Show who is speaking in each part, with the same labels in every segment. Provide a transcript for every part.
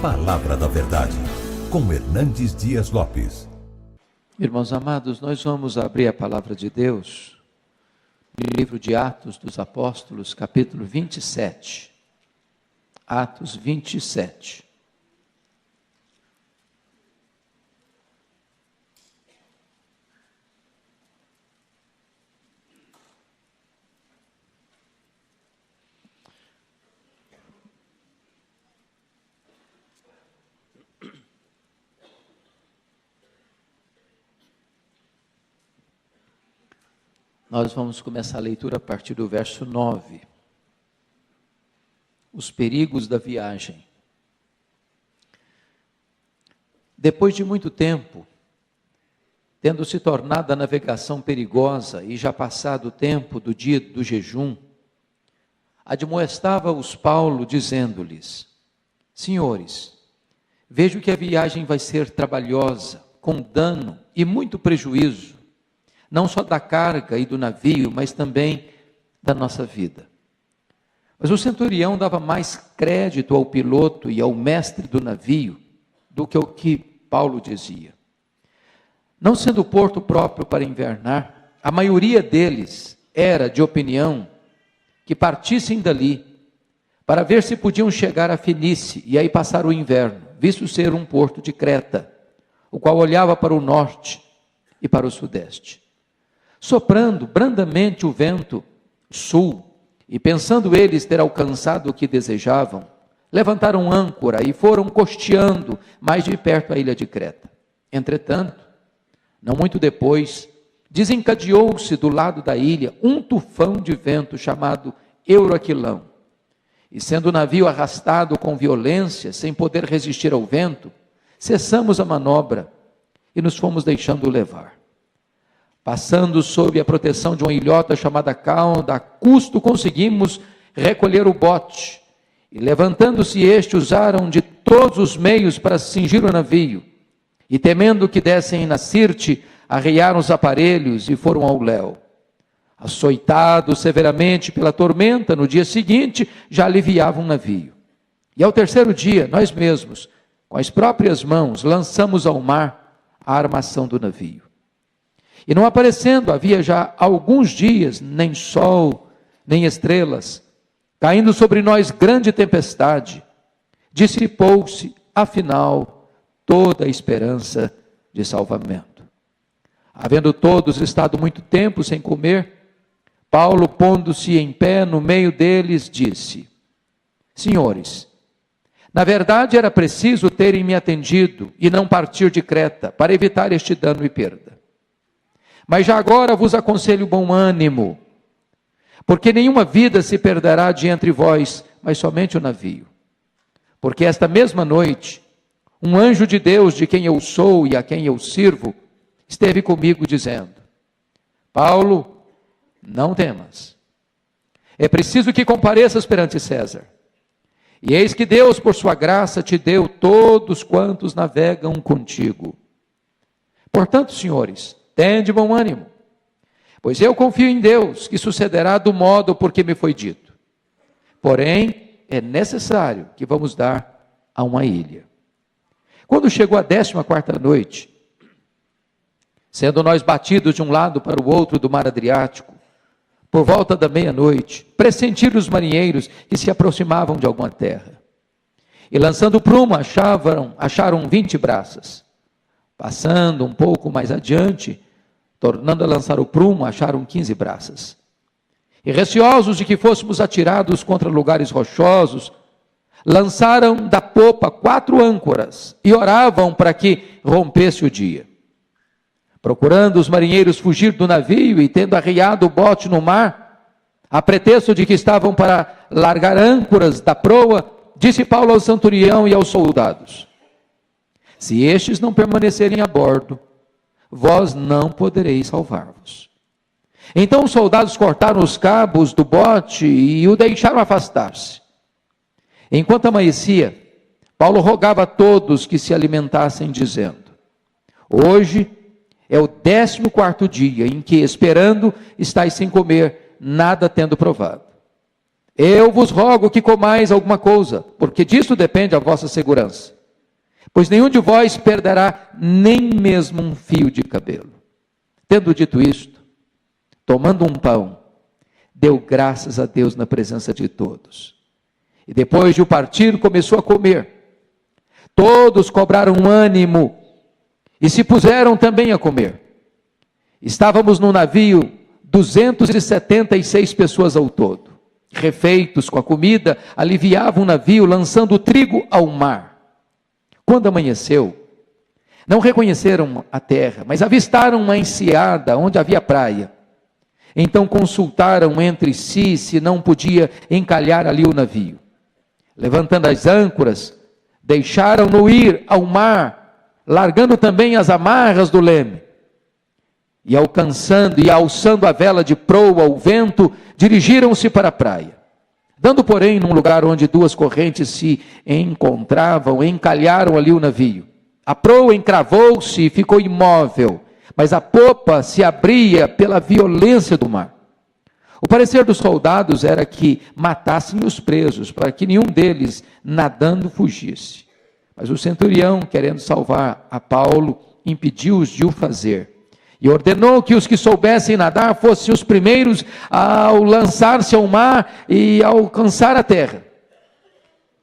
Speaker 1: Palavra da Verdade, com Hernandes Dias Lopes.
Speaker 2: Irmãos amados, nós vamos abrir a Palavra de Deus no livro de Atos dos Apóstolos, capítulo 27. Atos 27. Nós vamos começar a leitura a partir do verso 9. Os perigos da viagem. Depois de muito tempo, tendo se tornado a navegação perigosa e já passado o tempo do dia do jejum, admoestava-os Paulo, dizendo-lhes: Senhores, vejo que a viagem vai ser trabalhosa, com dano e muito prejuízo, não só da carga e do navio, mas também da nossa vida. Mas o centurião dava mais crédito ao piloto e ao mestre do navio do que o que Paulo dizia. Não sendo o porto próprio para invernar, a maioria deles era de opinião que partissem dali para ver se podiam chegar a Fenícia e aí passar o inverno, visto ser um porto de Creta, o qual olhava para o norte e para o sudeste. Soprando brandamente o vento sul, e pensando eles ter alcançado o que desejavam, levantaram âncora e foram costeando mais de perto a ilha de Creta. Entretanto, não muito depois, desencadeou-se do lado da ilha um tufão de vento chamado Euroquilão. E sendo o navio arrastado com violência, sem poder resistir ao vento, cessamos a manobra e nos fomos deixando levar. Passando sob a proteção de uma ilhota chamada Cauda, a custo conseguimos recolher o bote, e levantando-se este, usaram de todos os meios para cingir o navio, e temendo que dessem na Sirte, arriaram os aparelhos e foram ao léu. Açoitados severamente pela tormenta, no dia seguinte já aliviavam o navio. E ao terceiro dia, nós mesmos, com as próprias mãos, lançamos ao mar a armação do navio. E não aparecendo, havia já alguns dias, nem sol, nem estrelas, caindo sobre nós grande tempestade, dissipou-se, afinal, toda a esperança de salvamento. Havendo todos estado muito tempo sem comer, Paulo, pondo-se em pé no meio deles, disse: Senhores, na verdade era preciso terem me atendido e não partir de Creta, para evitar este dano e perda. Mas já agora vos aconselho bom ânimo, porque nenhuma vida se perderá de entre vós, mas somente o navio. Porque esta mesma noite, um anjo de Deus, de quem eu sou e a quem eu sirvo, esteve comigo dizendo: Paulo, não temas. É preciso que compareças perante César. E eis que Deus, por sua graça, te deu todos quantos navegam contigo. Portanto, senhores, tende bom ânimo, pois eu confio em Deus, que sucederá do modo por que me foi dito. Porém, é necessário que vamos dar a uma ilha. Quando chegou a 14ª noite, sendo nós batidos de um lado para o outro do mar Adriático, por volta da meia-noite, pressentiram os marinheiros que se aproximavam de alguma terra. E lançando o prumo, acharam 20 braças. Passando um pouco mais adiante, tornando a lançar o prumo, acharam 15 braças. E receosos de que fôssemos atirados contra lugares rochosos, lançaram da popa 4 âncoras e oravam para que rompesse o dia. Procurando os marinheiros fugir do navio e tendo arriado o bote no mar, a pretexto de que estavam para largar âncoras da proa, disse Paulo ao centurião e aos soldados: Se estes não permanecerem a bordo, vós não podereis salvar-vos. Então os soldados cortaram os cabos do bote e o deixaram afastar-se. Enquanto amanhecia, Paulo rogava a todos que se alimentassem, dizendo: Hoje é o 14º dia em que, esperando, estáis sem comer, nada tendo provado. Eu vos rogo que comais alguma coisa, porque disto depende a vossa segurança. Pois nenhum de vós perderá nem mesmo um fio de cabelo. Tendo dito isto, tomando um pão, deu graças a Deus na presença de todos. E depois de o partir, começou a comer. Todos cobraram ânimo e se puseram também a comer. Estávamos no navio 276 pessoas ao todo. Refeitos com a comida, aliviavam o navio, lançando o trigo ao mar. Quando amanheceu, não reconheceram a terra, mas avistaram uma enseada onde havia praia. Então consultaram entre si se não podia encalhar ali o navio. Levantando as âncoras, deixaram-no ir ao mar, largando também as amarras do leme. E alçando a vela de proa ao vento, dirigiram-se para a praia. Dando, porém, num lugar onde duas correntes se encontravam, encalharam ali o navio. A proa encravou-se e ficou imóvel, mas a popa se abria pela violência do mar. O parecer dos soldados era que matassem os presos, para que nenhum deles, nadando, fugisse. Mas o centurião, querendo salvar a Paulo, impediu-os de o fazer. E ordenou que os que soubessem nadar fossem os primeiros ao lançar-se ao mar e alcançar a terra.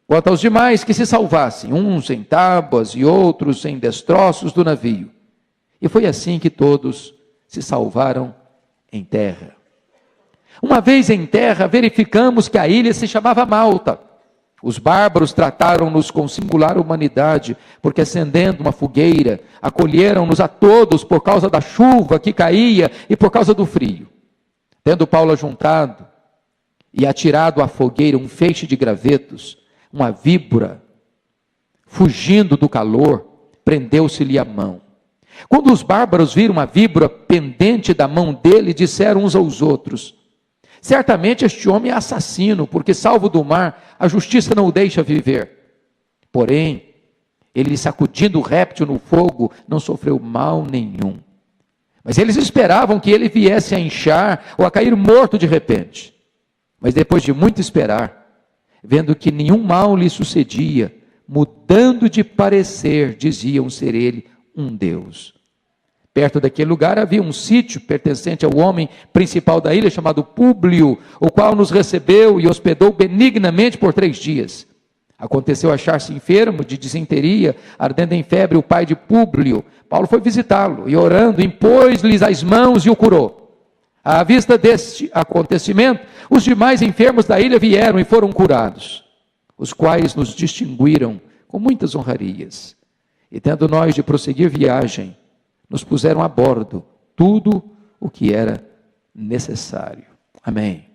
Speaker 2: Quanto aos demais, que se salvassem, uns em tábuas e outros em destroços do navio. E foi assim que todos se salvaram em terra. Uma vez em terra, verificamos que a ilha se chamava Malta. Os bárbaros trataram-nos com singular humanidade, porque acendendo uma fogueira, acolheram-nos a todos por causa da chuva que caía e por causa do frio. Tendo Paulo ajuntado e atirado à fogueira um feixe de gravetos, uma víbora, fugindo do calor, prendeu-se-lhe a mão. Quando os bárbaros viram a víbora pendente da mão dele, disseram uns aos outros: certamente este homem é assassino, porque salvo do mar, a justiça não o deixa viver. Porém, ele sacudindo o réptil no fogo, não sofreu mal nenhum. Mas eles esperavam que ele viesse a inchar ou a cair morto de repente. Mas depois de muito esperar, vendo que nenhum mal lhe sucedia, mudando de parecer, diziam ser ele um Deus. Perto daquele lugar havia um sítio pertencente ao homem principal da ilha, chamado Públio, o qual nos recebeu e hospedou benignamente por 3 dias. Aconteceu achar-se enfermo de disenteria, ardendo em febre o pai de Públio. Paulo foi visitá-lo e, orando, impôs-lhes as mãos e o curou. À vista deste acontecimento, os demais enfermos da ilha vieram e foram curados, os quais nos distinguiram com muitas honrarias. E tendo nós de prosseguir viagem, nos puseram a bordo tudo o que era necessário. Amém.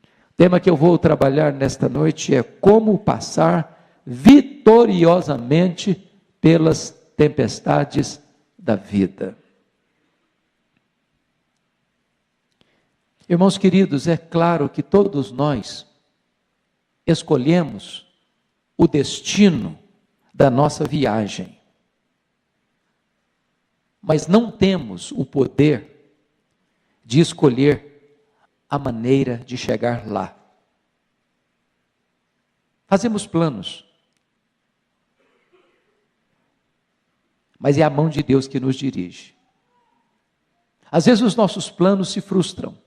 Speaker 2: O tema que eu vou trabalhar nesta noite é como passar vitoriosamente pelas tempestades da vida. Irmãos queridos, é claro que todos nós escolhemos o destino da nossa viagem. Mas não temos o poder de escolher a maneira de chegar lá. Fazemos planos, mas é a mão de Deus que nos dirige. Às vezes os nossos planos se frustram,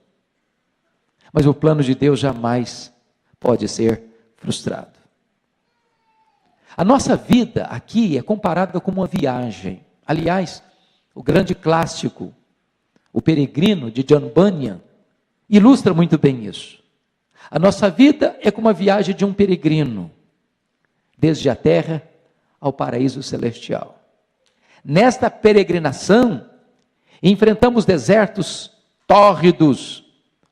Speaker 2: mas o plano de Deus jamais pode ser frustrado. A nossa vida aqui é comparada com uma viagem. Aliás, o grande clássico, O Peregrino, de John Bunyan, ilustra muito bem isso. A nossa vida é como a viagem de um peregrino, desde a terra ao paraíso celestial. Nesta peregrinação, enfrentamos desertos tórridos,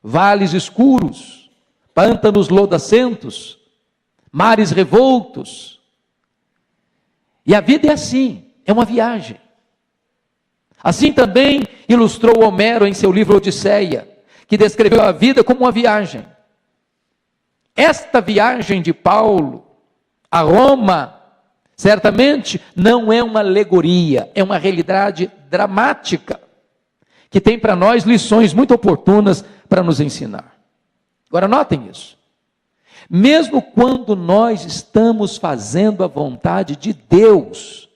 Speaker 2: vales escuros, pântanos lodacentos, mares revoltos. E a vida é assim, é uma viagem. Assim também ilustrou Homero em seu livro Odisseia, que descreveu a vida como uma viagem. Esta viagem de Paulo a Roma, certamente não é uma alegoria, é uma realidade dramática, que tem para nós lições muito oportunas para nos ensinar. Agora notem isso. Mesmo quando nós estamos fazendo a vontade de Deus,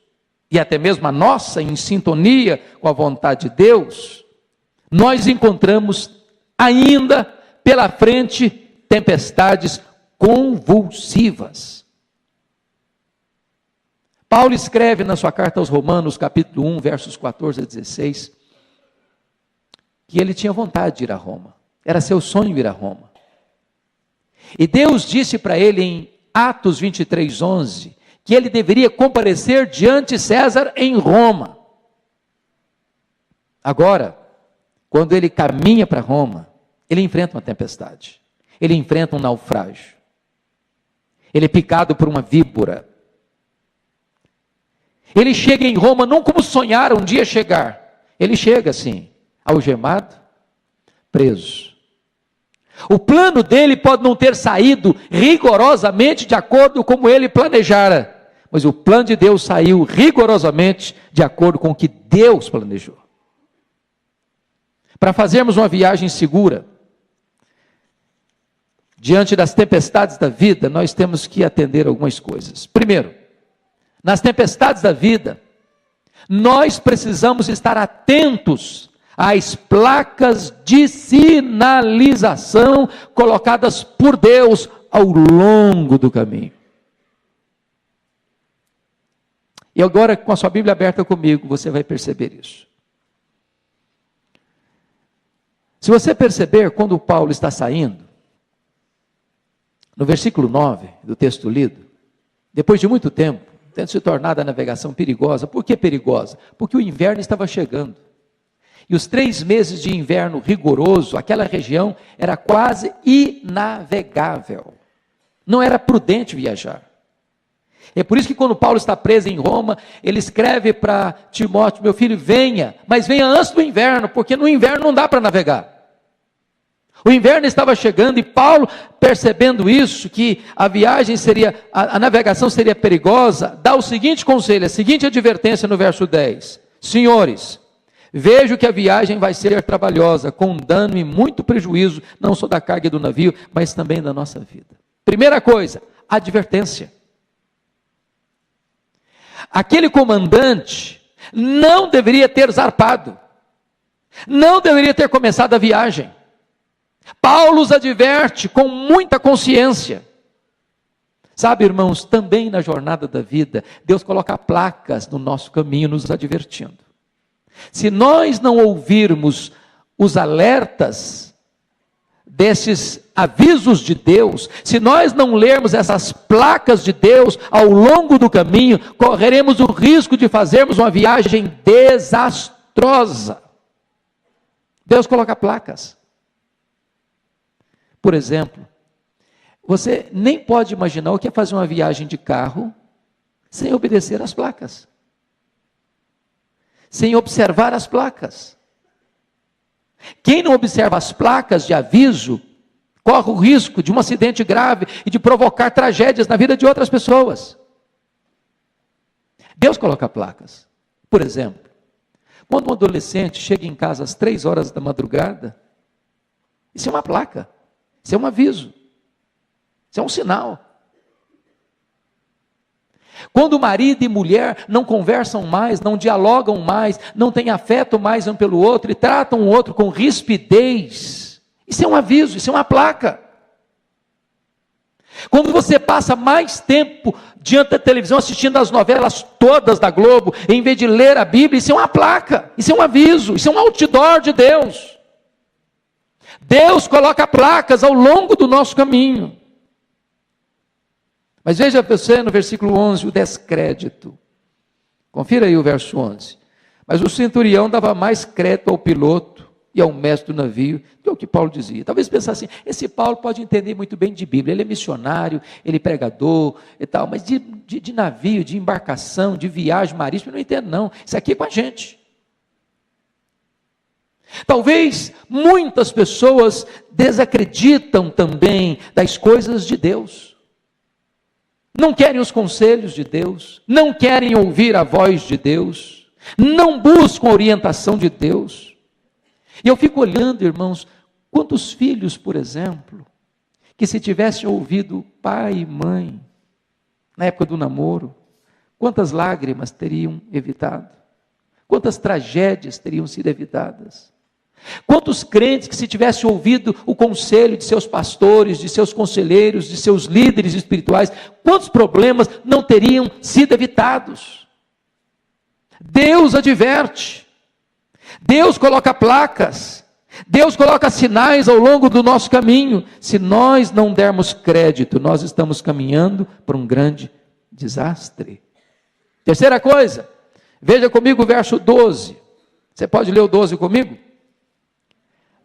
Speaker 2: e até mesmo a nossa em sintonia com a vontade de Deus, nós encontramos ainda pela frente tempestades convulsivas. Paulo escreve na sua carta aos Romanos, capítulo 1, versos 14 a 16, que ele tinha vontade de ir a Roma, era seu sonho ir a Roma. E Deus disse para ele em Atos 23, 11, que ele deveria comparecer diante de César em Roma. Agora, quando ele caminha para Roma, ele enfrenta uma tempestade, ele enfrenta um naufrágio, ele é picado por uma víbora. Ele chega em Roma não como sonhara um dia chegar, ele chega assim, algemado, preso. O plano dele pode não ter saído rigorosamente de acordo com como ele planejara, mas o plano de Deus saiu rigorosamente de acordo com o que Deus planejou. Para fazermos uma viagem segura, diante das tempestades da vida, nós temos que atender algumas coisas. Primeiro, nas tempestades da vida, nós precisamos estar atentos às placas de sinalização colocadas por Deus ao longo do caminho. E agora, com a sua Bíblia aberta comigo, você vai perceber isso. Se você perceber, quando Paulo está saindo, no versículo 9 do texto lido, depois de muito tempo, tendo se tornado a navegação perigosa. Por que perigosa? Porque o inverno estava chegando. E os 3 meses de inverno rigoroso, aquela região era quase inavegável. Não era prudente viajar. É por isso que quando Paulo está preso em Roma, ele escreve para Timóteo: meu filho, venha, mas venha antes do inverno, porque no inverno não dá para navegar. O inverno estava chegando e Paulo, percebendo isso, que a viagem seria, a navegação seria perigosa, dá o seguinte conselho, a seguinte advertência no verso 10. Senhores, vejo que a viagem vai ser trabalhosa, com dano e muito prejuízo, não só da carga do navio, mas também da nossa vida. Primeira coisa, advertência. Aquele comandante não deveria ter zarpado, não deveria ter começado a viagem. Paulo os adverte com muita consciência. Sabe, irmãos, também na jornada da vida, Deus coloca placas no nosso caminho, nos advertindo. Se nós não ouvirmos os alertas desses avisos de Deus, se nós não lermos essas placas de Deus ao longo do caminho, correremos o risco de fazermos uma viagem desastrosa. Deus coloca placas. Por exemplo, você nem pode imaginar o que é fazer uma viagem de carro sem obedecer às placas, sem observar as placas. Quem não observa as placas de aviso, corre o risco de um acidente grave e de provocar tragédias na vida de outras pessoas. Deus coloca placas. Por exemplo, quando um adolescente chega em casa às 3 horas da madrugada, isso é uma placa. Isso é um aviso, isso é um sinal. Quando marido e mulher não conversam mais, não dialogam mais, não têm afeto mais um pelo outro e tratam o outro com rispidez, isso é um aviso, isso é uma placa. Quando você passa mais tempo diante da televisão assistindo as novelas todas da Globo, em vez de ler a Bíblia, isso é uma placa, isso é um aviso, isso é um outdoor de Deus. Deus coloca placas ao longo do nosso caminho. Mas veja você no versículo 11, o descrédito. Confira aí o verso 11. Mas o centurião dava mais crédito ao piloto e ao mestre do navio do que o que Paulo dizia. Talvez pensasse assim, esse Paulo pode entender muito bem de Bíblia, ele é missionário, ele é pregador e tal, mas de navio, de embarcação, de viagem marítima, eu não entendo não. Isso aqui é com a gente. Talvez muitas pessoas desacreditam também das coisas de Deus. Não querem os conselhos de Deus, não querem ouvir a voz de Deus, não buscam a orientação de Deus. E eu fico olhando, irmãos, quantos filhos, por exemplo, que se tivesse ouvido pai e mãe, na época do namoro, quantas lágrimas teriam evitado? Quantas tragédias teriam sido evitadas? Quantos crentes que se tivessem ouvido o conselho de seus pastores, de seus conselheiros, de seus líderes espirituais, quantos problemas não teriam sido evitados? Deus adverte, Deus coloca placas, Deus coloca sinais ao longo do nosso caminho. Se nós não dermos crédito, nós estamos caminhando para um grande desastre. Terceira coisa, veja comigo o verso 12. Você pode ler o 12 comigo?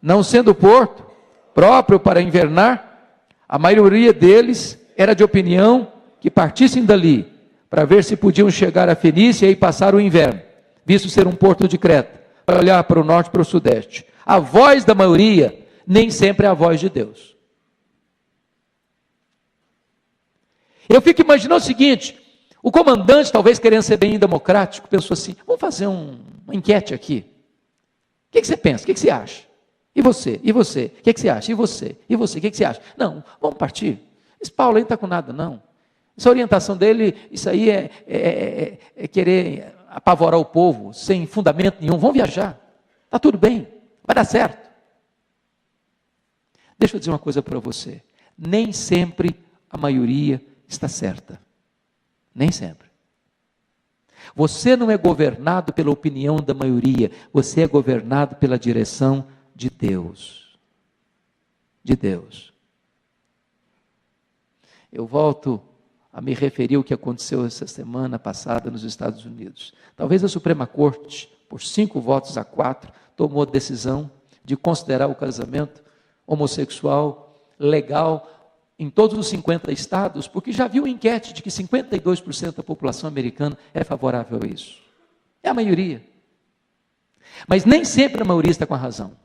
Speaker 2: Não sendo porto próprio para invernar, a maioria deles era de opinião que partissem dali, para ver se podiam chegar a Fenícia e passar o inverno, visto ser um porto de Creta, para olhar para o norte e para o sudeste. A voz da maioria nem sempre é a voz de Deus. Eu fico imaginando o seguinte: o comandante, talvez querendo ser bem democrático, pensou assim: vamos fazer uma enquete aqui. O que você pensa? O que você acha? E você? E você? O que você acha? E você? E você? O que você acha? Não, vamos partir. Esse Paulo aí não está com nada, não. Essa orientação dele, isso aí é querer apavorar o povo, sem fundamento nenhum. Vamos viajar. Está tudo bem. Vai dar certo. Deixa eu dizer uma coisa para você. Nem sempre a maioria está certa. Nem sempre. Você não é governado pela opinião da maioria. Você é governado pela direção de Deus. De Deus. Eu volto a me referir ao que aconteceu essa semana passada nos Estados Unidos. Talvez a Suprema Corte, por 5-4, tomou a decisão de considerar o casamento homossexual legal em todos os 50 estados, porque já viu enquete de que 52% da população americana é favorável a isso. É a maioria. Mas nem sempre a maioria está com a razão.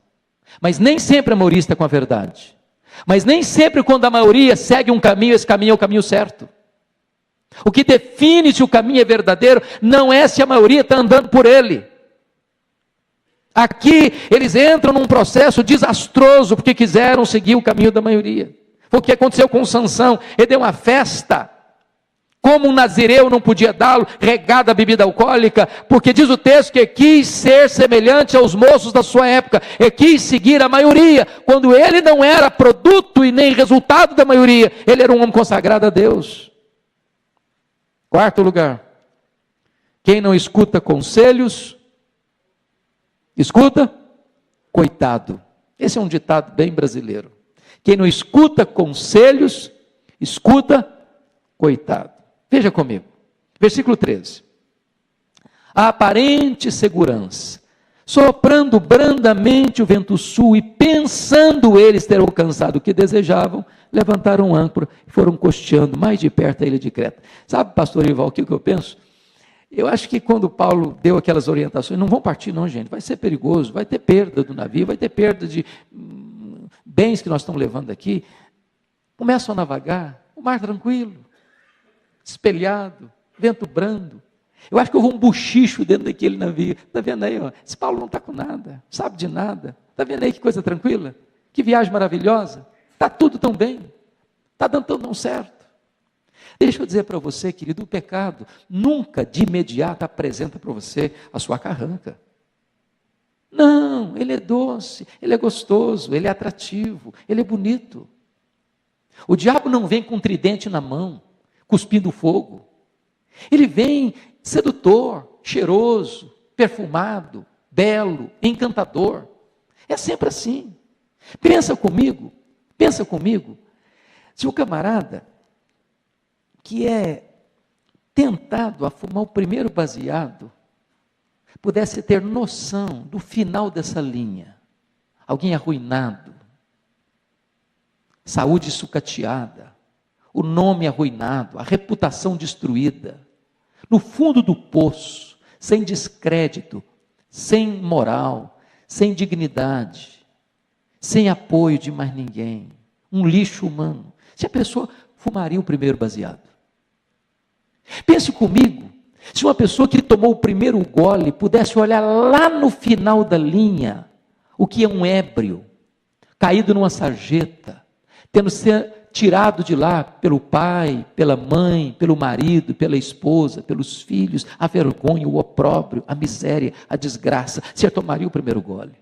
Speaker 2: Mas nem sempre a maioria está com a verdade. Mas nem sempre quando a maioria segue um caminho, esse caminho é o caminho certo. O que define se o caminho é verdadeiro não é se a maioria está andando por ele. Aqui eles entram num processo desastroso porque quiseram seguir o caminho da maioria. Foi o que aconteceu com Sansão. Ele deu uma festa, como um nazireu não podia dá-lo, regada a bebida alcoólica, porque diz o texto que quis ser semelhante aos moços da sua época, e quis seguir a maioria, quando ele não era produto e nem resultado da maioria, ele era um homem consagrado a Deus. Quarto lugar, quem não escuta conselhos, escuta, coitado. Esse é um ditado bem brasileiro. Quem não escuta conselhos, escuta, coitado. Veja comigo, versículo 13. A aparente segurança, soprando brandamente o vento sul e pensando eles ter alcançado o que desejavam, levantaram âncora e foram costeando mais de perto a ilha de Creta. Sabe, pastor Ival, o que eu penso? Eu acho que quando Paulo deu aquelas orientações, não vão partir não, gente, vai ser perigoso, vai ter perda do navio, vai ter perda de bens que nós estamos levando aqui. Começam a navegar, o mar tranquilo, espelhado, vento brando. Eu acho que houve um bochicho dentro daquele navio. Está vendo aí? Ó? Esse Paulo não está com nada, não sabe de nada. Está vendo aí que coisa tranquila? Que viagem maravilhosa. Está tudo tão bem. Está dando tão certo. Deixa eu dizer para você, querido, o pecado nunca de imediato apresenta para você a sua carranca. Não, ele é doce, ele é gostoso, ele é atrativo, ele é bonito. O diabo não vem com um tridente na mão, cuspindo fogo. Ele vem sedutor, cheiroso, perfumado, belo, encantador. É sempre assim. Pensa comigo, se o camarada que é tentado a fumar o primeiro baseado pudesse ter noção do final dessa linha. Alguém arruinado, saúde sucateada, o nome arruinado, a reputação destruída, no fundo do poço, sem descrédito, sem moral, sem dignidade, sem apoio de mais ninguém, um lixo humano. Se a pessoa fumaria o primeiro baseado. Pense comigo, se uma pessoa que tomou o primeiro gole pudesse olhar lá no final da linha, o que é um ébrio, caído numa sarjeta, tirado de lá pelo pai, pela mãe, pelo marido, pela esposa, pelos filhos, a vergonha, o opróbrio, a miséria, a desgraça, você tomaria o primeiro gole.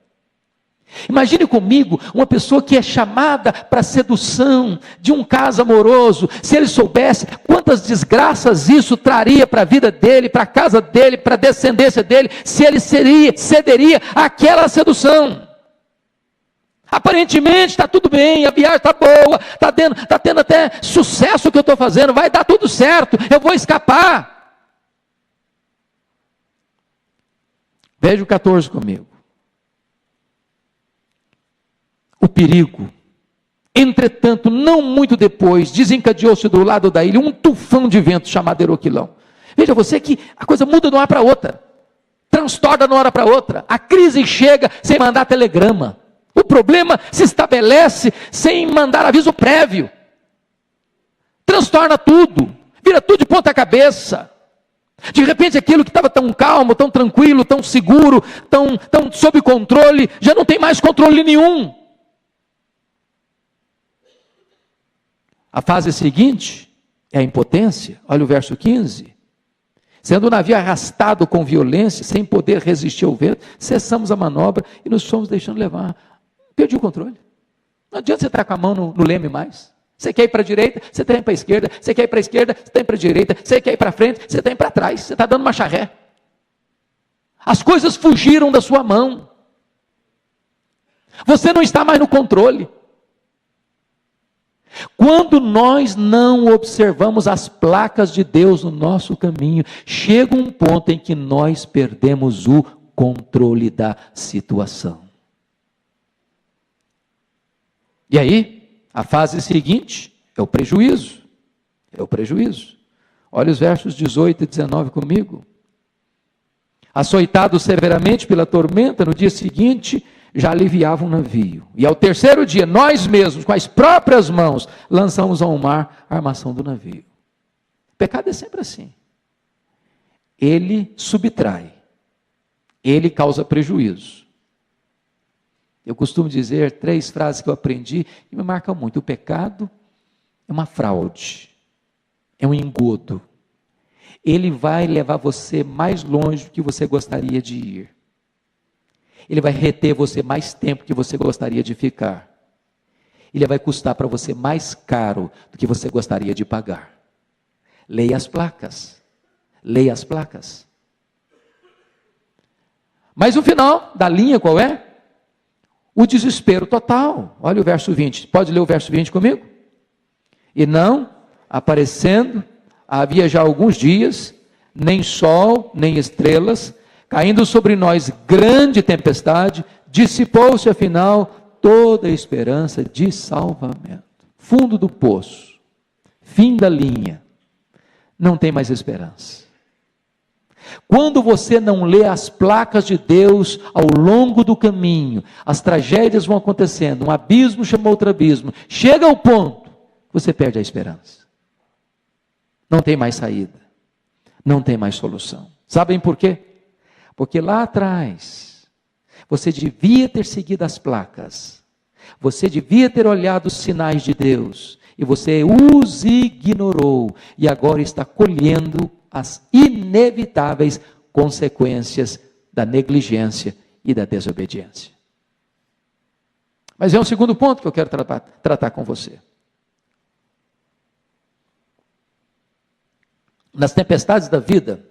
Speaker 2: Imagine comigo uma pessoa que é chamada para a sedução de um caso amoroso. Se ele soubesse quantas desgraças isso traria para a vida dele, para a casa dele, para a descendência dele, se ele cederia àquela sedução. Aparentemente está tudo bem, a viagem está boa, está tendo até sucesso o que eu estou fazendo, vai dar tudo certo, eu vou escapar. Veja o 14 comigo. O perigo. Entretanto, não muito depois, desencadeou-se do lado da ilha um tufão de vento chamado Eroquilão. Veja você que a coisa muda de uma hora para outra, transtorna de uma hora para outra, a crise chega sem mandar telegrama, o problema se estabelece sem mandar aviso prévio, transtorna tudo, vira tudo de ponta cabeça. De repente aquilo que estava tão calmo, tão tranquilo, tão seguro, tão sob controle, já não tem mais controle nenhum. A fase seguinte é a impotência. Olha o verso 15. Sendo o navio arrastado com violência, sem poder resistir ao vento, cessamos a manobra e nos fomos deixando levar. Perdi o controle. Não adianta você estar com a mão no leme mais. Você quer ir para a direita, você está indo para a esquerda. Você quer ir para a esquerda, você está indo para a direita. Você quer ir para frente, você está indo para trás. Você está dando uma charré. As coisas fugiram da sua mão. Você não está mais no controle. Quando nós não observamos as placas de Deus no nosso caminho, chega um ponto em que nós perdemos o controle da situação. E aí, a fase seguinte é o prejuízo. É o prejuízo. Olha os versos 18 e 19 comigo. Açoitado severamente pela tormenta, no dia seguinte já aliviava o navio. E ao terceiro dia, nós mesmos, com as próprias mãos, lançamos ao mar a armação do navio. O pecado é sempre assim. Ele subtrai. Ele causa prejuízo. Eu costumo dizer 3 frases que eu aprendi e me marcam muito. O pecado é uma fraude. É um engodo. Ele vai levar você mais longe do que você gostaria de ir. Ele vai reter você mais tempo que você gostaria de ficar. Ele vai custar para você mais caro do que você gostaria de pagar. Leia as placas. Leia as placas. Mas o final da linha qual é? O desespero total. Olha o verso 20. Pode ler o verso 20 comigo? E não, aparecendo, havia já alguns dias, nem sol, nem estrelas, caindo sobre nós grande tempestade, dissipou-se afinal toda a esperança de salvamento. Fundo do poço, fim da linha, não tem mais esperança. Quando você não lê as placas de Deus ao longo do caminho, as tragédias vão acontecendo, um abismo chama outro abismo, chega ao ponto, você perde a esperança. Não tem mais saída, não tem mais solução. Sabem por quê? Porque lá atrás, você devia ter seguido as placas, você devia ter olhado os sinais de Deus, e você os ignorou, e agora está colhendo as inevitáveis consequências da negligência e da desobediência. Mas é um segundo ponto que eu quero tratar com você. Nas tempestades da vida,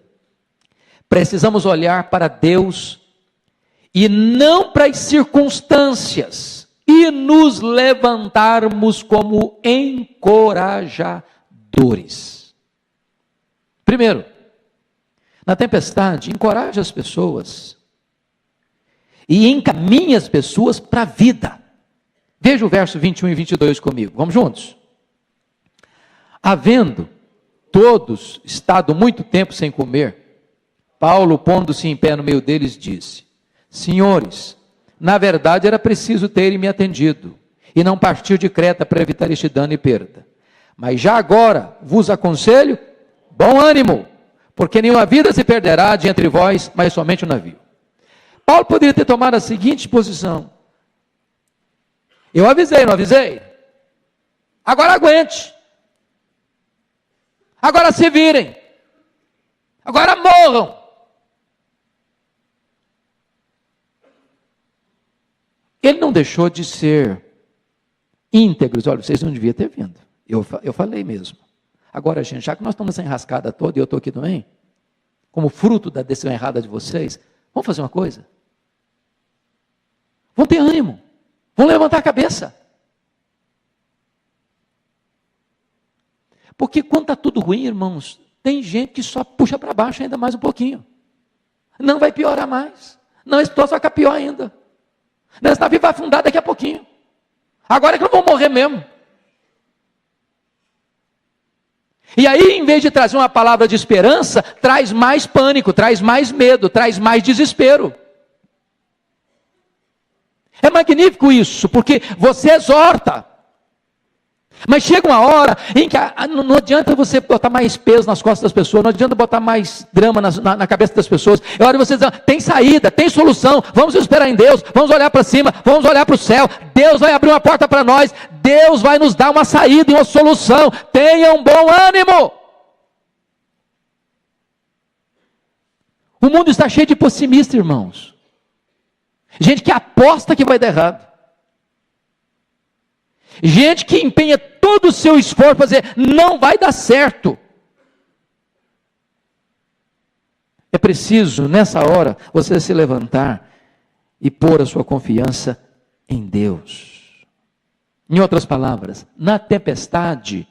Speaker 2: precisamos olhar para Deus e não para as circunstâncias e nos levantarmos como encorajadores. Primeiro, na tempestade, encoraje as pessoas e encaminhe as pessoas para a vida. Veja o verso 21 e 22 comigo, vamos juntos? Havendo todos estado muito tempo sem comer, Paulo, pondo-se em pé no meio deles, disse: Senhores, na verdade era preciso terem me atendido, e não partir de Creta para evitar este dano e perda. Mas já agora vos aconselho, bom ânimo, porque nenhuma vida se perderá de entre vós, mas somente o navio. Paulo poderia ter tomado a seguinte posição: eu avisei, não avisei? Agora aguente. Agora se virem. Agora morram. Ele não deixou de ser íntegro. Olha, vocês não deviam ter vindo. Eu falei mesmo. Agora, gente, já que nós estamos nessa enrascada toda e eu estou aqui também, como fruto da decisão errada de vocês, vamos fazer uma coisa? Vão ter ânimo. Vão levantar a cabeça. Porque quando está tudo ruim, irmãos, tem gente que só puxa para baixo ainda mais um pouquinho. Não vai piorar mais. Não, esse troço vai ficar pior ainda. Esse navio vai afundar daqui a pouquinho. Agora é que não vão morrer mesmo. E aí, em vez de trazer uma palavra de esperança, traz mais pânico, traz mais medo, traz mais desespero. É magnífico isso, porque você exorta. Mas chega uma hora em que não adianta você botar mais peso nas costas das pessoas, não adianta botar mais drama na cabeça das pessoas. É hora de você dizer, tem saída, tem solução, vamos esperar em Deus, vamos olhar para cima, vamos olhar para o céu, Deus vai abrir uma porta para nós, Deus vai nos dar uma saída e uma solução, tenham bom ânimo. O mundo está cheio de pessimistas, irmãos. Gente que aposta que vai dar errado. Gente que empenha todo o seu esforço para dizer, não vai dar certo. É preciso, nessa hora, você se levantar e pôr a sua confiança em Deus. Em outras palavras, na tempestade,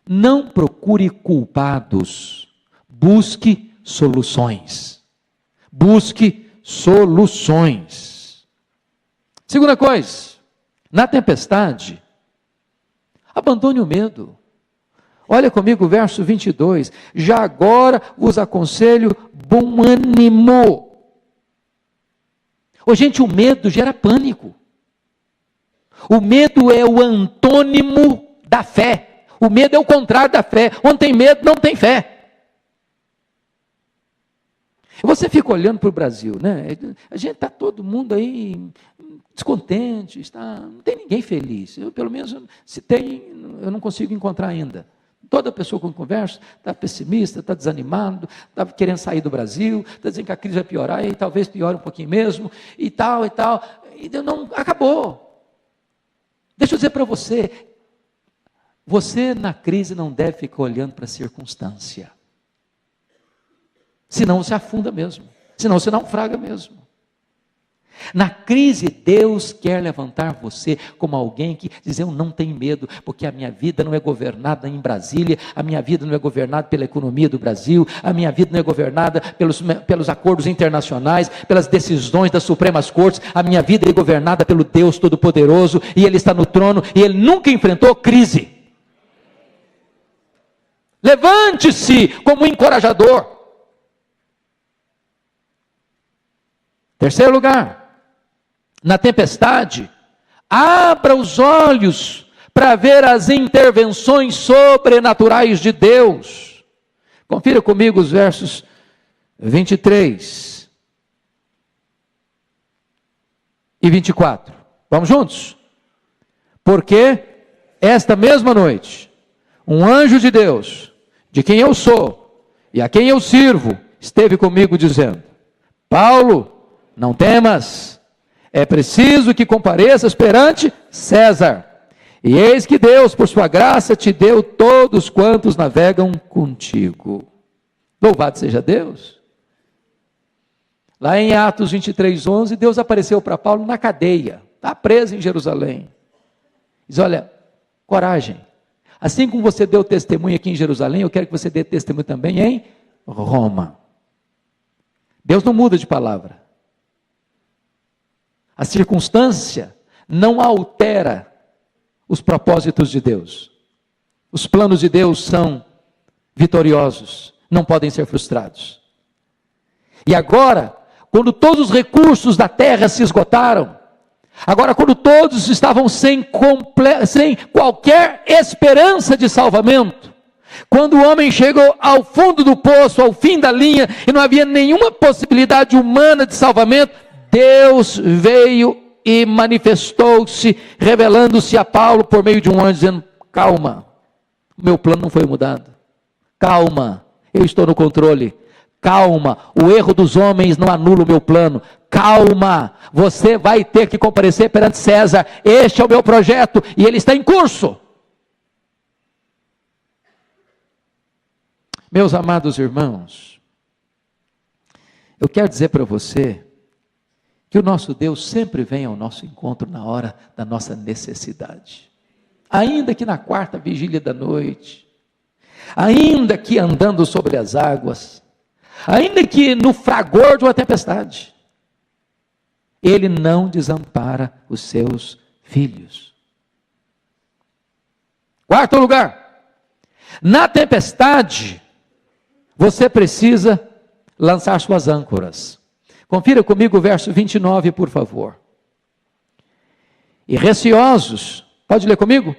Speaker 2: não procure culpados, busque soluções. Busque soluções. Segunda coisa, na tempestade, abandone o medo. Olha comigo o verso 22. Já agora vos aconselho bom ânimo. Gente, o medo gera pânico. O medo é o antônimo da fé. O medo é o contrário da fé. Onde tem medo, não tem fé. Você fica olhando para o Brasil, né? A gente está todo mundo aí descontente, não tem ninguém feliz. Eu, pelo menos, se tem, eu não consigo encontrar ainda. Toda pessoa com que eu converso está pessimista, está desanimado, está querendo sair do Brasil, está dizendo que a crise vai piorar, e talvez piore um pouquinho mesmo, e tal. E não, acabou. Deixa eu dizer para você, você na crise não deve ficar olhando para a circunstância. Senão você afunda mesmo, senão você naufraga mesmo. Na crise, Deus quer levantar você como alguém que diz, eu não tenho medo, porque a minha vida não é governada em Brasília, a minha vida não é governada pela economia do Brasil, a minha vida não é governada pelos acordos internacionais, pelas decisões das Supremas Cortes, a minha vida é governada pelo Deus Todo-Poderoso, e Ele está no trono, e Ele nunca enfrentou crise. Levante-se como encorajador. Terceiro lugar, na tempestade, abra os olhos para ver as intervenções sobrenaturais de Deus. Confira comigo os versos 23 e 24. Vamos juntos? Porque esta mesma noite, um anjo de Deus, de quem eu sou e a quem eu sirvo, esteve comigo dizendo, Paulo, não temas, é preciso que compareças perante César. E eis que Deus, por sua graça, te deu todos quantos navegam contigo. Louvado seja Deus. Lá em Atos 23:11, Deus apareceu para Paulo na cadeia, está preso em Jerusalém. Diz, olha, coragem. Assim como você deu testemunho aqui em Jerusalém, eu quero que você dê testemunho também em Roma. Deus não muda de palavra. A circunstância não altera os propósitos de Deus. Os planos de Deus são vitoriosos, não podem ser frustrados. E agora, quando todos os recursos da terra se esgotaram, agora quando todos estavam sem qualquer esperança de salvamento, quando o homem chegou ao fundo do poço, ao fim da linha, e não havia nenhuma possibilidade humana de salvamento, Deus veio e manifestou-se, revelando-se a Paulo por meio de um anjo, dizendo, calma, o meu plano não foi mudado. Calma, eu estou no controle. Calma, o erro dos homens não anula o meu plano. Calma, você vai ter que comparecer perante César. Este é o meu projeto e ele está em curso. Meus amados irmãos, eu quero dizer para você que o nosso Deus sempre vem ao nosso encontro na hora da nossa necessidade. Ainda que na quarta vigília da noite, ainda que andando sobre as águas, ainda que no fragor de uma tempestade, Ele não desampara os seus filhos. Quarto lugar, na tempestade, você precisa lançar suas âncoras. Confira comigo o verso 29, por favor. E receosos, pode ler comigo?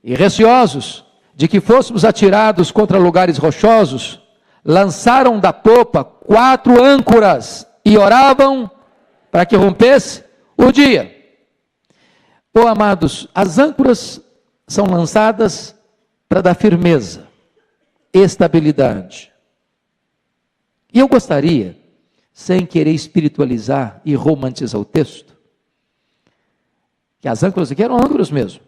Speaker 2: E receosos de que fôssemos atirados contra lugares rochosos, lançaram da popa 4 âncoras e oravam para que rompesse o dia. Oh, amados, as âncoras são lançadas para dar firmeza, estabilidade. E eu gostaria, sem querer espiritualizar e romantizar o texto, que as âncoras aqui eram âncoras mesmo.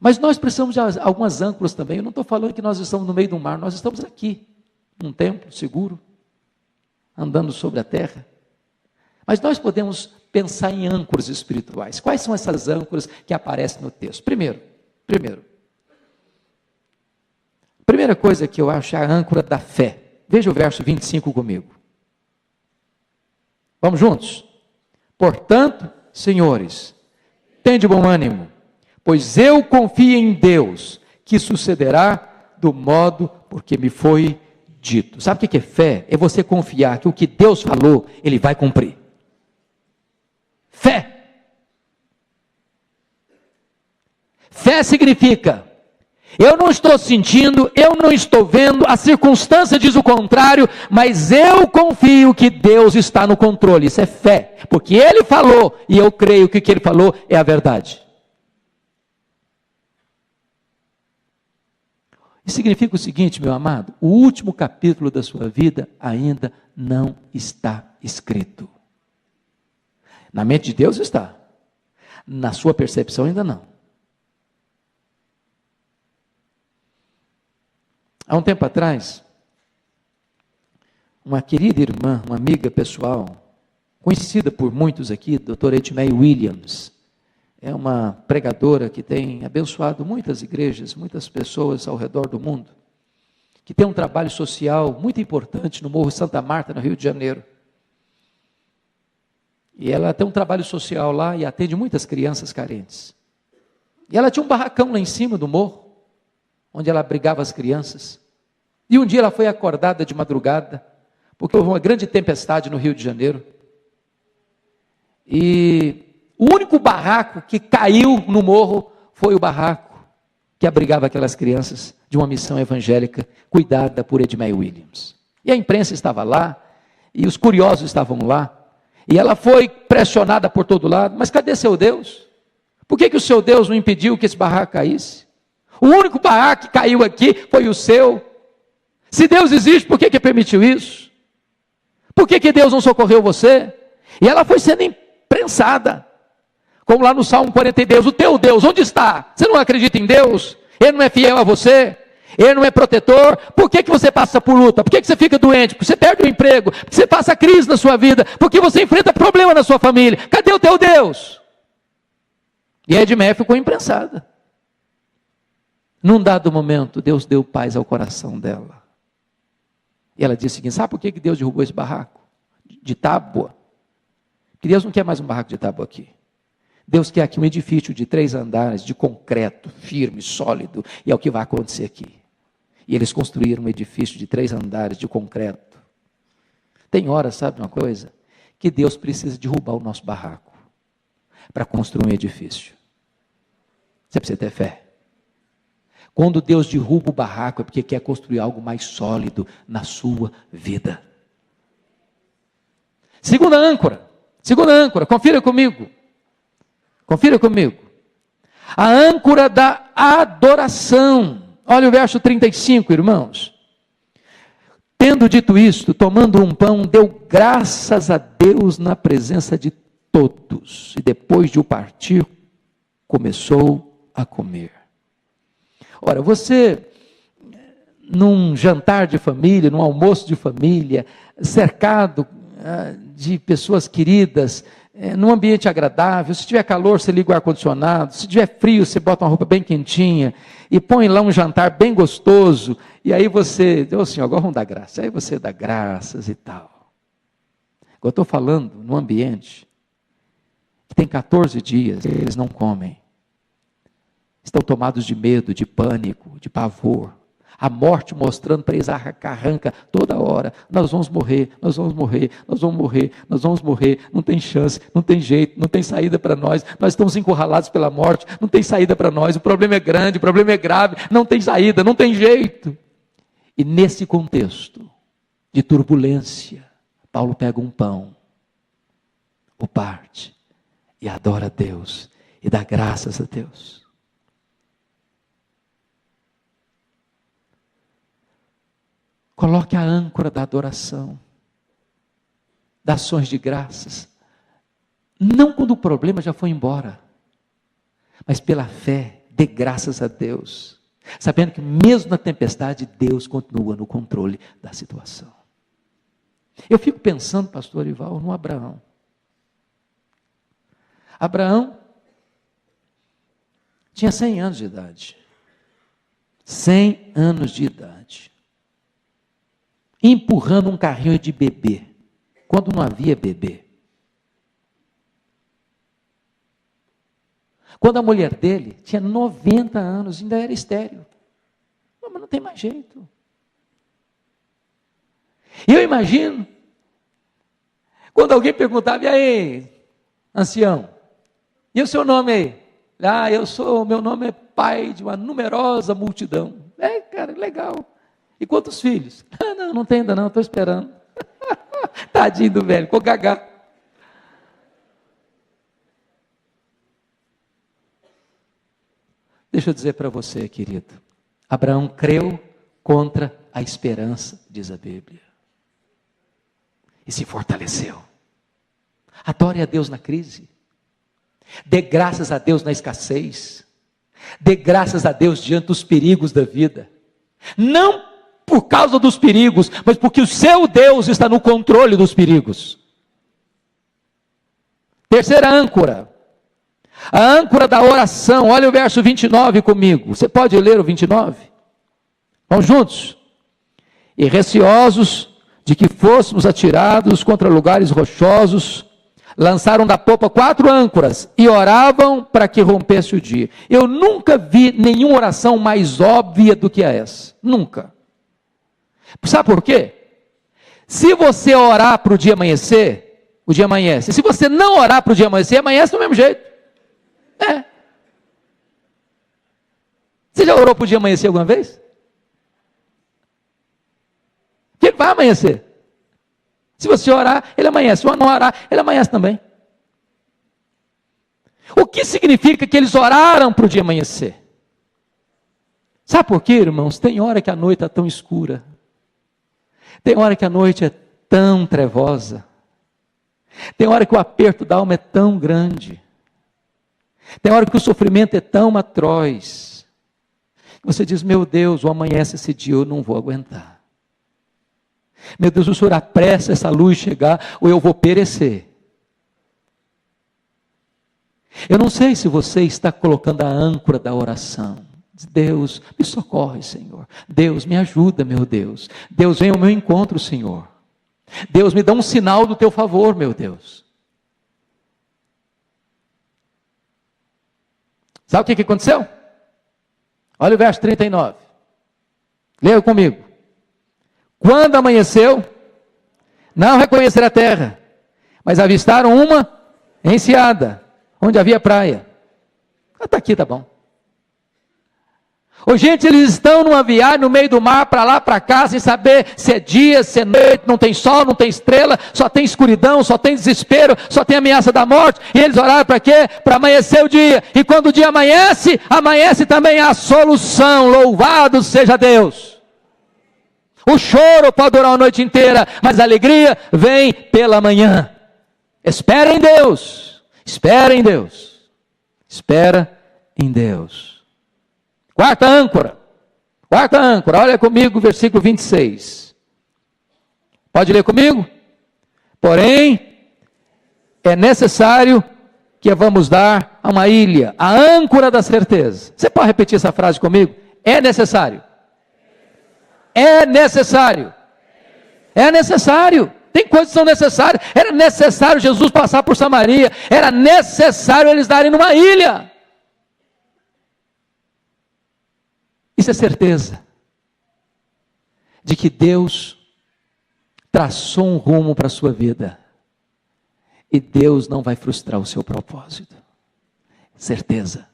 Speaker 2: Mas nós precisamos de algumas âncoras também. Eu não estou falando que nós estamos no meio do mar, nós estamos aqui, num templo seguro, andando sobre a terra. Mas nós podemos pensar em âncoras espirituais. Quais são essas âncoras que aparecem no texto? Primeira coisa que eu acho é a âncora da fé. Veja o verso 25 comigo. Vamos juntos? Portanto, senhores, tende bom ânimo, pois eu confio em Deus, que sucederá do modo porque me foi dito. Sabe o que é fé? É você confiar que o que Deus falou, Ele vai cumprir. Fé. Fé significa, eu não estou sentindo, eu não estou vendo, a circunstância diz o contrário, mas eu confio que Deus está no controle. Isso é fé, porque Ele falou e eu creio que o que Ele falou é a verdade. Isso significa o seguinte, meu amado, o último capítulo da sua vida ainda não está escrito. Na mente de Deus está, na sua percepção ainda não. Há um tempo atrás, uma querida irmã, uma amiga pessoal, conhecida por muitos aqui, doutora Edmei Williams, é uma pregadora que tem abençoado muitas igrejas, muitas pessoas ao redor do mundo, que tem um trabalho social muito importante no Morro Santa Marta, no Rio de Janeiro. E ela tem um trabalho social lá e atende muitas crianças carentes. E ela tinha um barracão lá em cima do morro, onde ela abrigava as crianças. E um dia ela foi acordada de madrugada, porque houve uma grande tempestade no Rio de Janeiro. E o único barraco que caiu no morro foi o barraco que abrigava aquelas crianças de uma missão evangélica cuidada por Edmei Williams. E a imprensa estava lá, e os curiosos estavam lá, e ela foi pressionada por todo lado. Mas cadê seu Deus? Por que o seu Deus não impediu que esse barraco caísse? O único barraco que caiu aqui foi o seu. Se Deus existe, por que permitiu isso? Por que Deus não socorreu você? E ela foi sendo imprensada. Como lá no Salmo 42, o teu Deus, onde está? Você não acredita em Deus? Ele não é fiel a você? Ele não é protetor? Por que você passa por luta? Por que você fica doente? Porque você perde o emprego? Porque você passa crise na sua vida? Porque você enfrenta problema na sua família? Cadê o teu Deus? E a Edmé ficou imprensada. Num dado momento, Deus deu paz ao coração dela. E ela disse o seguinte, sabe por que Deus derrubou esse barraco de tábua? Porque Deus não quer mais um barraco de tábua aqui. Deus quer aqui um edifício de 3 andares, de concreto, firme, sólido, e é o que vai acontecer aqui. E eles construíram um edifício de 3 andares, de concreto. Tem horas, sabe uma coisa? Que Deus precisa derrubar o nosso barraco, para construir um edifício. Você precisa ter fé. Quando Deus derruba o barraco, é porque quer construir algo mais sólido na sua vida. Segunda âncora, confira comigo. A âncora da adoração. Olha o verso 35, irmãos. Tendo dito isto, tomando um pão, deu graças a Deus na presença de todos. E depois de o partir, começou a comer. Ora, você, num jantar de família, num almoço de família, cercado de pessoas queridas, num ambiente agradável, se tiver calor, você liga o ar-condicionado, se tiver frio, você bota uma roupa bem quentinha, e põe lá um jantar bem gostoso, e aí você, Senhor, agora vamos dar graça, aí você dá graças e tal. Eu estou falando num ambiente que tem 14 dias, eles não comem, estão tomados de medo, de pânico, de pavor, a morte mostrando para eles arranca toda hora, nós vamos morrer, nós vamos morrer, nós vamos morrer, nós vamos morrer, não tem chance, não tem jeito, não tem saída para nós estamos encurralados pela morte, não tem saída para nós, o problema é grande, o problema é grave, não tem saída, não tem jeito. E nesse contexto de turbulência, Paulo pega um pão, o parte e adora a Deus e dá graças a Deus. Coloque a âncora da adoração, das ações de graças, não quando o problema já foi embora, mas pela fé, dê graças a Deus, sabendo que mesmo na tempestade, Deus continua no controle da situação. Eu fico pensando, pastor Ival, no Abraão. Abraão tinha 100 anos de idade, 100 anos de idade, empurrando um carrinho de bebê, quando não havia bebê. Quando a mulher dele tinha 90 anos, ainda era estéril. Mas não tem mais jeito. E eu imagino, quando alguém perguntava, e aí, ancião, e o seu nome aí? Meu nome é pai de uma numerosa multidão. Cara, legal. E quantos filhos? Não tem ainda não, estou esperando. Tadinho do velho, ficou gagá. Deixa eu dizer para você, querido. Abraão creu contra a esperança, diz a Bíblia. E se fortaleceu. Adore a Deus na crise. Dê graças a Deus na escassez. Dê graças a Deus diante dos perigos da vida. Não por causa dos perigos, mas porque o seu Deus está no controle dos perigos. Terceira âncora, a âncora da oração. Olha o verso 29 comigo, você pode ler o 29? Vamos juntos? E receosos de que fôssemos atirados contra lugares rochosos, lançaram da popa 4 âncoras e oravam para que rompesse o dia. Eu nunca vi nenhuma oração mais óbvia do que essa, nunca. Sabe por quê? Se você orar para o dia amanhecer, o dia amanhece. Se você não orar para o dia amanhecer, amanhece do mesmo jeito. Você já orou para o dia amanhecer alguma vez? Porque ele vai amanhecer. Se você orar, ele amanhece. Se não orar, ele amanhece também. O que significa que eles oraram para o dia amanhecer? Sabe por quê, irmãos? Tem hora que a noite está tão escura. Tem hora que a noite é tão trevosa. Tem hora que o aperto da alma é tão grande. Tem hora que o sofrimento é tão atroz. Você diz, meu Deus, ou amanhece esse dia, eu não vou aguentar. Meu Deus, o Senhor apressa essa luz chegar, ou eu vou perecer. Eu não sei se você está colocando a âncora da oração. Deus, me socorre, Senhor. Deus, me ajuda, meu Deus. Deus, vem ao meu encontro, Senhor. Deus, me dá um sinal do teu favor, meu Deus. Sabe o que aconteceu? Olha o verso 39. Leia comigo. Quando amanheceu, não reconheceram a terra, mas avistaram uma enseada, onde havia praia. Está aqui, tá bom. Ô, gente, eles estão numa viagem no meio do mar, para lá, para cá, sem saber se é dia, se é noite, não tem sol, não tem estrela, só tem escuridão, só tem desespero, só tem ameaça da morte. E eles oraram para quê? Para amanhecer o dia. E quando o dia amanhece, amanhece também a solução. Louvado seja Deus. O choro pode durar a noite inteira, mas a alegria vem pela manhã. Espera em Deus. Espera em Deus. Espera em Deus. Quarta âncora, olha comigo, versículo 26. Pode ler comigo? Porém, é necessário que vamos dar a uma ilha, a âncora da certeza. Você pode repetir essa frase comigo? É necessário. É necessário. É necessário. Tem coisas que são necessárias. Era necessário Jesus passar por Samaria. Era necessário eles darem numa ilha. Isso é certeza de que Deus traçou um rumo para a sua vida e Deus não vai frustrar o seu propósito. Certeza.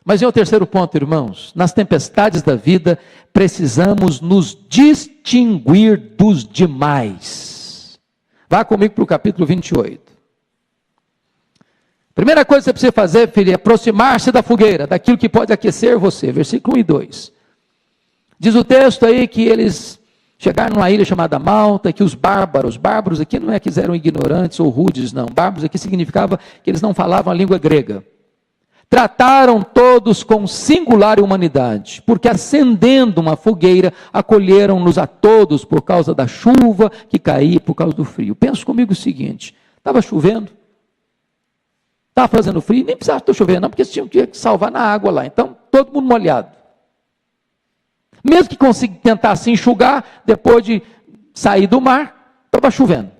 Speaker 2: Mas é o terceiro ponto, irmãos. Nas tempestades da vida, precisamos nos distinguir dos demais. Vá comigo para o capítulo 28. Primeira coisa que você precisa fazer, filho, é aproximar-se da fogueira, daquilo que pode aquecer você. Versículo 1 e 2. Diz o texto aí que eles chegaram numa ilha chamada Malta, que os bárbaros aqui não é que eram ignorantes ou rudes, não. Bárbaros aqui significava que eles não falavam a língua grega. Trataram todos com singular humanidade, porque acendendo uma fogueira, acolheram-nos a todos por causa da chuva que caía, por causa do frio. Pensa comigo o seguinte, estava chovendo, estava fazendo frio, nem precisava estar chovendo, não, porque eles tinham que salvar na água lá. Então, todo mundo molhado. Mesmo que tentasse enxugar, depois de sair do mar, estava chovendo.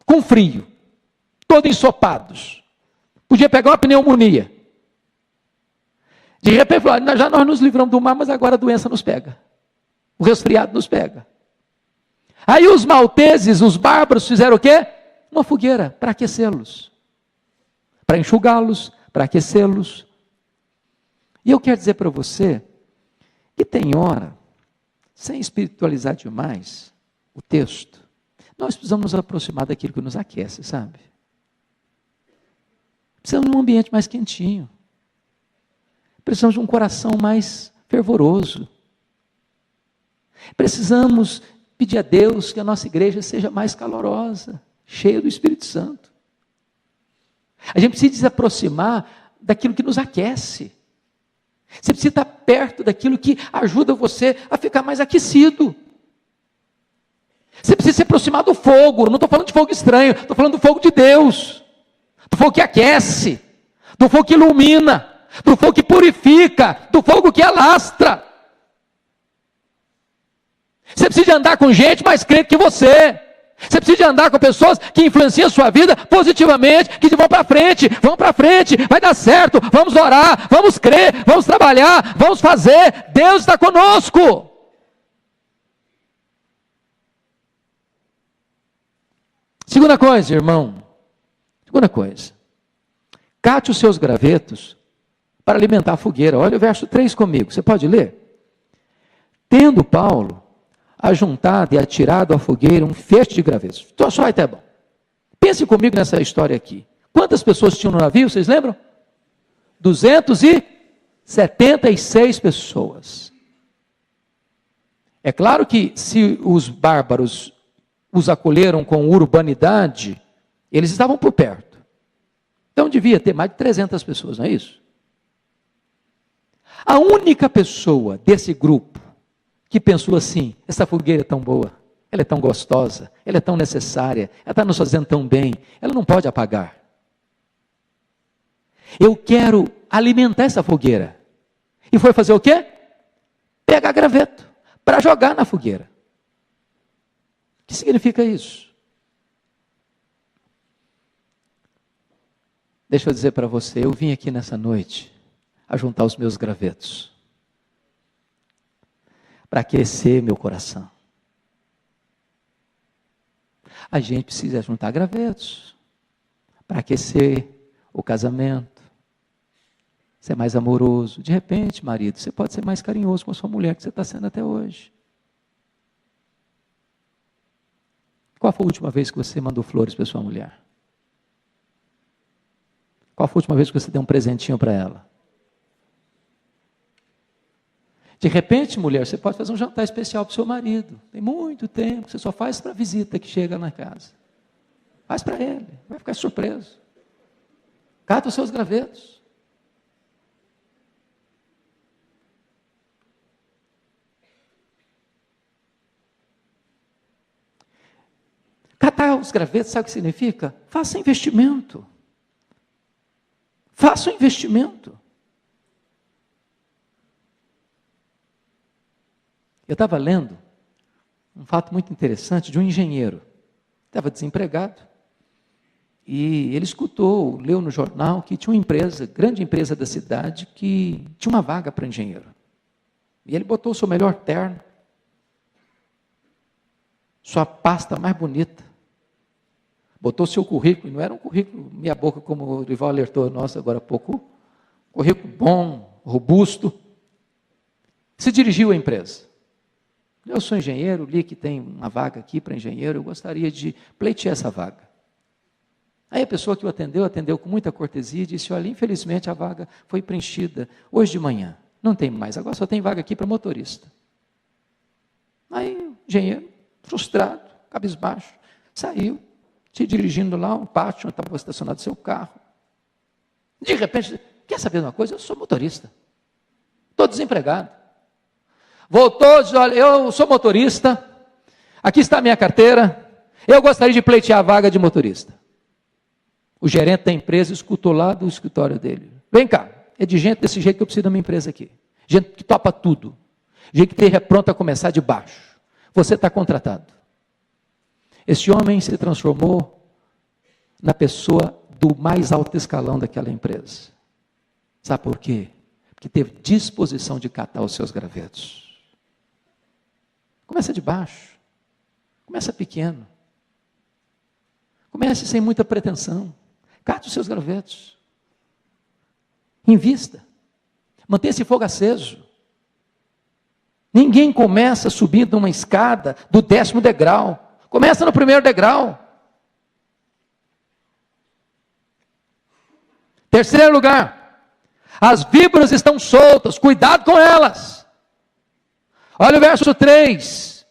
Speaker 2: Com frio. Todos ensopados. Podia pegar uma pneumonia. De repente, falou, já nós nos livramos do mar, mas agora a doença nos pega. O resfriado nos pega. Aí os malteses, os bárbaros, fizeram o quê? Uma fogueira para aquecê-los. Para enxugá-los, para aquecê-los. E eu quero dizer para você que tem hora, sem espiritualizar demais o texto, nós precisamos nos aproximar daquilo que nos aquece, sabe? Precisamos de um ambiente mais quentinho. Precisamos de um coração mais fervoroso. Precisamos pedir a Deus que a nossa igreja seja mais calorosa, cheia do Espírito Santo. A gente precisa se aproximar daquilo que nos aquece. Você precisa estar perto daquilo que ajuda você a ficar mais aquecido. Você precisa se aproximar do fogo. Não estou falando de fogo estranho, estou falando do fogo de Deus. Do fogo que aquece, do fogo que ilumina, do fogo que purifica, do fogo que alastra. Você precisa de andar com gente mais crente que você. Você precisa de andar com pessoas que influenciam a sua vida positivamente, que vão para frente, vai dar certo, vamos orar, vamos crer, vamos trabalhar, vamos fazer, Deus está conosco. Segunda coisa, irmão, cate os seus gravetos para alimentar a fogueira. Olha o verso 3 comigo, você pode ler? Tendo Paulo ajuntado e atirado à fogueira um feixe de gravetos. Então, só até bom. Pense comigo nessa história aqui. Quantas pessoas tinham no navio, vocês lembram? 276 pessoas. É claro que se os bárbaros os acolheram com urbanidade, eles estavam por perto. Então devia ter mais de 300 pessoas, não é isso? A única pessoa desse grupo que pensou assim, essa fogueira é tão boa, ela é tão gostosa, ela é tão necessária, ela está nos fazendo tão bem, ela não pode apagar. Eu quero alimentar essa fogueira. E foi fazer o quê? Pegar graveto para jogar na fogueira. O que significa isso? Deixa eu dizer para você, eu vim aqui nessa noite a juntar os meus gravetos para aquecer meu coração. A gente precisa juntar gravetos para aquecer o casamento. ser mais amoroso. De repente, marido, você pode ser mais carinhoso com a sua mulher que você está sendo até hoje. Qual foi a última vez que você mandou flores para sua mulher? Qual foi a última vez que você deu um presentinho para ela? De repente, mulher, você pode fazer um jantar especial para o seu marido. Tem muito tempo, você só faz para a visita que chega na casa. Faz para ele, vai ficar surpreso. Cata os seus gravetos. Catar os gravetos, sabe o que significa? Faça investimento. Faça um investimento. Eu estava lendo um fato muito interessante de um engenheiro. Estava desempregado. E ele escutou, leu no jornal que tinha uma empresa, grande empresa da cidade, que tinha uma vaga para engenheiro. E ele botou o seu melhor terno, sua pasta mais bonita, botou o seu currículo, e não era um currículo meia boca como o Rival alertou nós agora há pouco, currículo bom, robusto, se dirigiu à empresa. Eu sou engenheiro, li que tem uma vaga aqui para engenheiro, eu gostaria de pleitear essa vaga. Aí a pessoa que o atendeu com muita cortesia e disse, olha, infelizmente a vaga foi preenchida hoje de manhã, não tem mais, agora só tem vaga aqui para motorista. Aí o engenheiro, frustrado, cabisbaixo, saiu, se dirigindo lá ao pátio onde estava estacionado seu carro. De repente, quer saber de uma coisa? Eu sou motorista, estou desempregado. Voltou, diz, olha, eu sou motorista, aqui está a minha carteira, eu gostaria de pleitear a vaga de motorista. O gerente da empresa escutou lá do escritório dele. Vem cá, é de gente desse jeito que eu preciso da minha empresa aqui. Gente que topa tudo, gente que esteja pronto a começar de baixo. Você está contratado. Esse homem se transformou na pessoa do mais alto escalão daquela empresa. Sabe por quê? Porque teve disposição de catar os seus gravetos. Começa de baixo, começa pequeno, comece sem muita pretensão, cate os seus gravetos, invista, mantenha esse fogo aceso. Ninguém começa subindo uma escada do 10º degrau, começa no 1º degrau. Terceiro lugar, as víboras estão soltas, cuidado com elas. Olha o verso 3.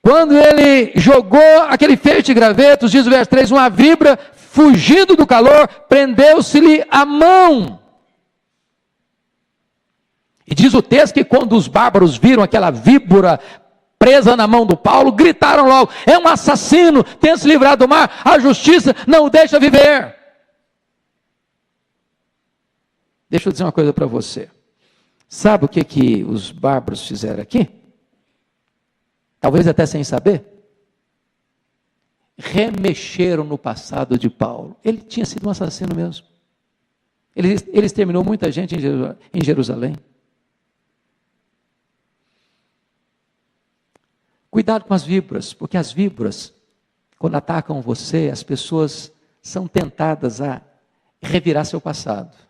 Speaker 2: Quando ele jogou aquele feixe de gravetos, diz o verso 3, uma víbora, fugindo do calor, prendeu-se-lhe a mão. E diz o texto que quando os bárbaros viram aquela víbora presa na mão do Paulo, gritaram logo, é um assassino, tenta se livrar do mar, a justiça não o deixa viver. Deixa eu dizer uma coisa para você. Sabe o que os bárbaros fizeram aqui? Talvez até sem saber. Remexeram no passado de Paulo. Ele tinha sido um assassino mesmo. Ele exterminou muita gente em Jerusalém. Cuidado com as víboras, porque as víboras, quando atacam você, as pessoas são tentadas a revirar seu passado.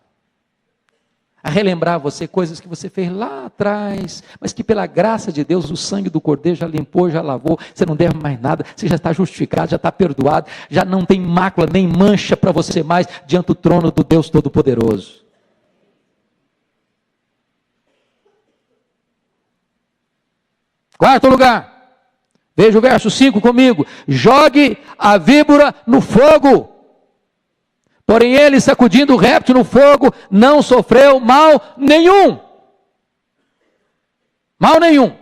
Speaker 2: A relembrar você coisas que você fez lá atrás, mas que pela graça de Deus, o sangue do Cordeiro já limpou, já lavou, você não deve mais nada, você já está justificado, já está perdoado, já não tem mácula nem mancha para você mais diante do trono do Deus Todo-Poderoso. Quarto lugar, veja o verso 5 comigo, jogue a víbora no fogo. Porém ele, sacudindo o réptil no fogo, não sofreu mal nenhum. Mal nenhum.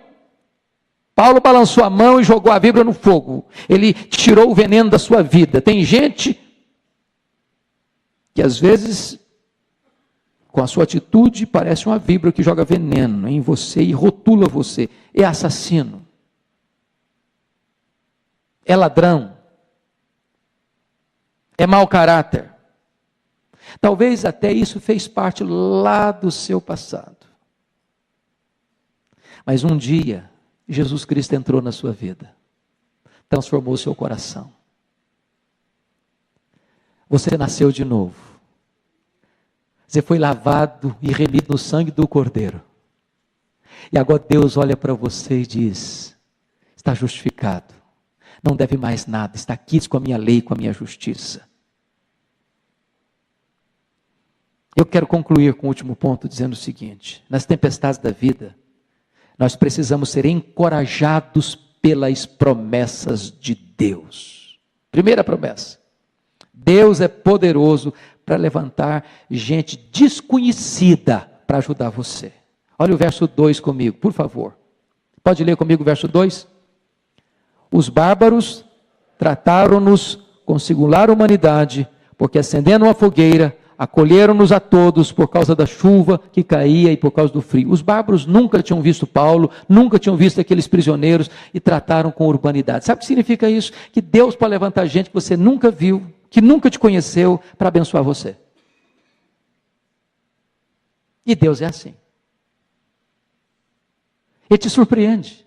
Speaker 2: Paulo balançou a mão e jogou a víbora no fogo. Ele tirou o veneno da sua vida. Tem gente que às vezes, com a sua atitude, parece uma víbora que joga veneno em você e rotula você. É assassino. É ladrão. É mau caráter. Talvez até isso fez parte lá do seu passado. Mas um dia, Jesus Cristo entrou na sua vida, transformou o seu coração. Você nasceu de novo. Você foi lavado e remido no sangue do Cordeiro. E agora Deus olha para você e diz: está justificado. Não deve mais nada. Está aqui com a minha lei, com a minha justiça. Eu quero concluir com o último ponto dizendo o seguinte: nas tempestades da vida, nós precisamos ser encorajados pelas promessas de Deus. Primeira promessa: Deus é poderoso para levantar gente desconhecida para ajudar você. Olha o verso 2 comigo, por favor. Pode ler comigo o verso 2? Os bárbaros trataram-nos com singular humanidade, porque acendendo uma fogueira, acolheram-nos a todos por causa da chuva que caía e por causa do frio. Os bárbaros nunca tinham visto Paulo, nunca tinham visto aqueles prisioneiros e trataram com urbanidade. Sabe o que significa isso? Que Deus pode levantar gente que você nunca viu, que nunca te conheceu, para abençoar você. E Deus é assim. Ele te surpreende.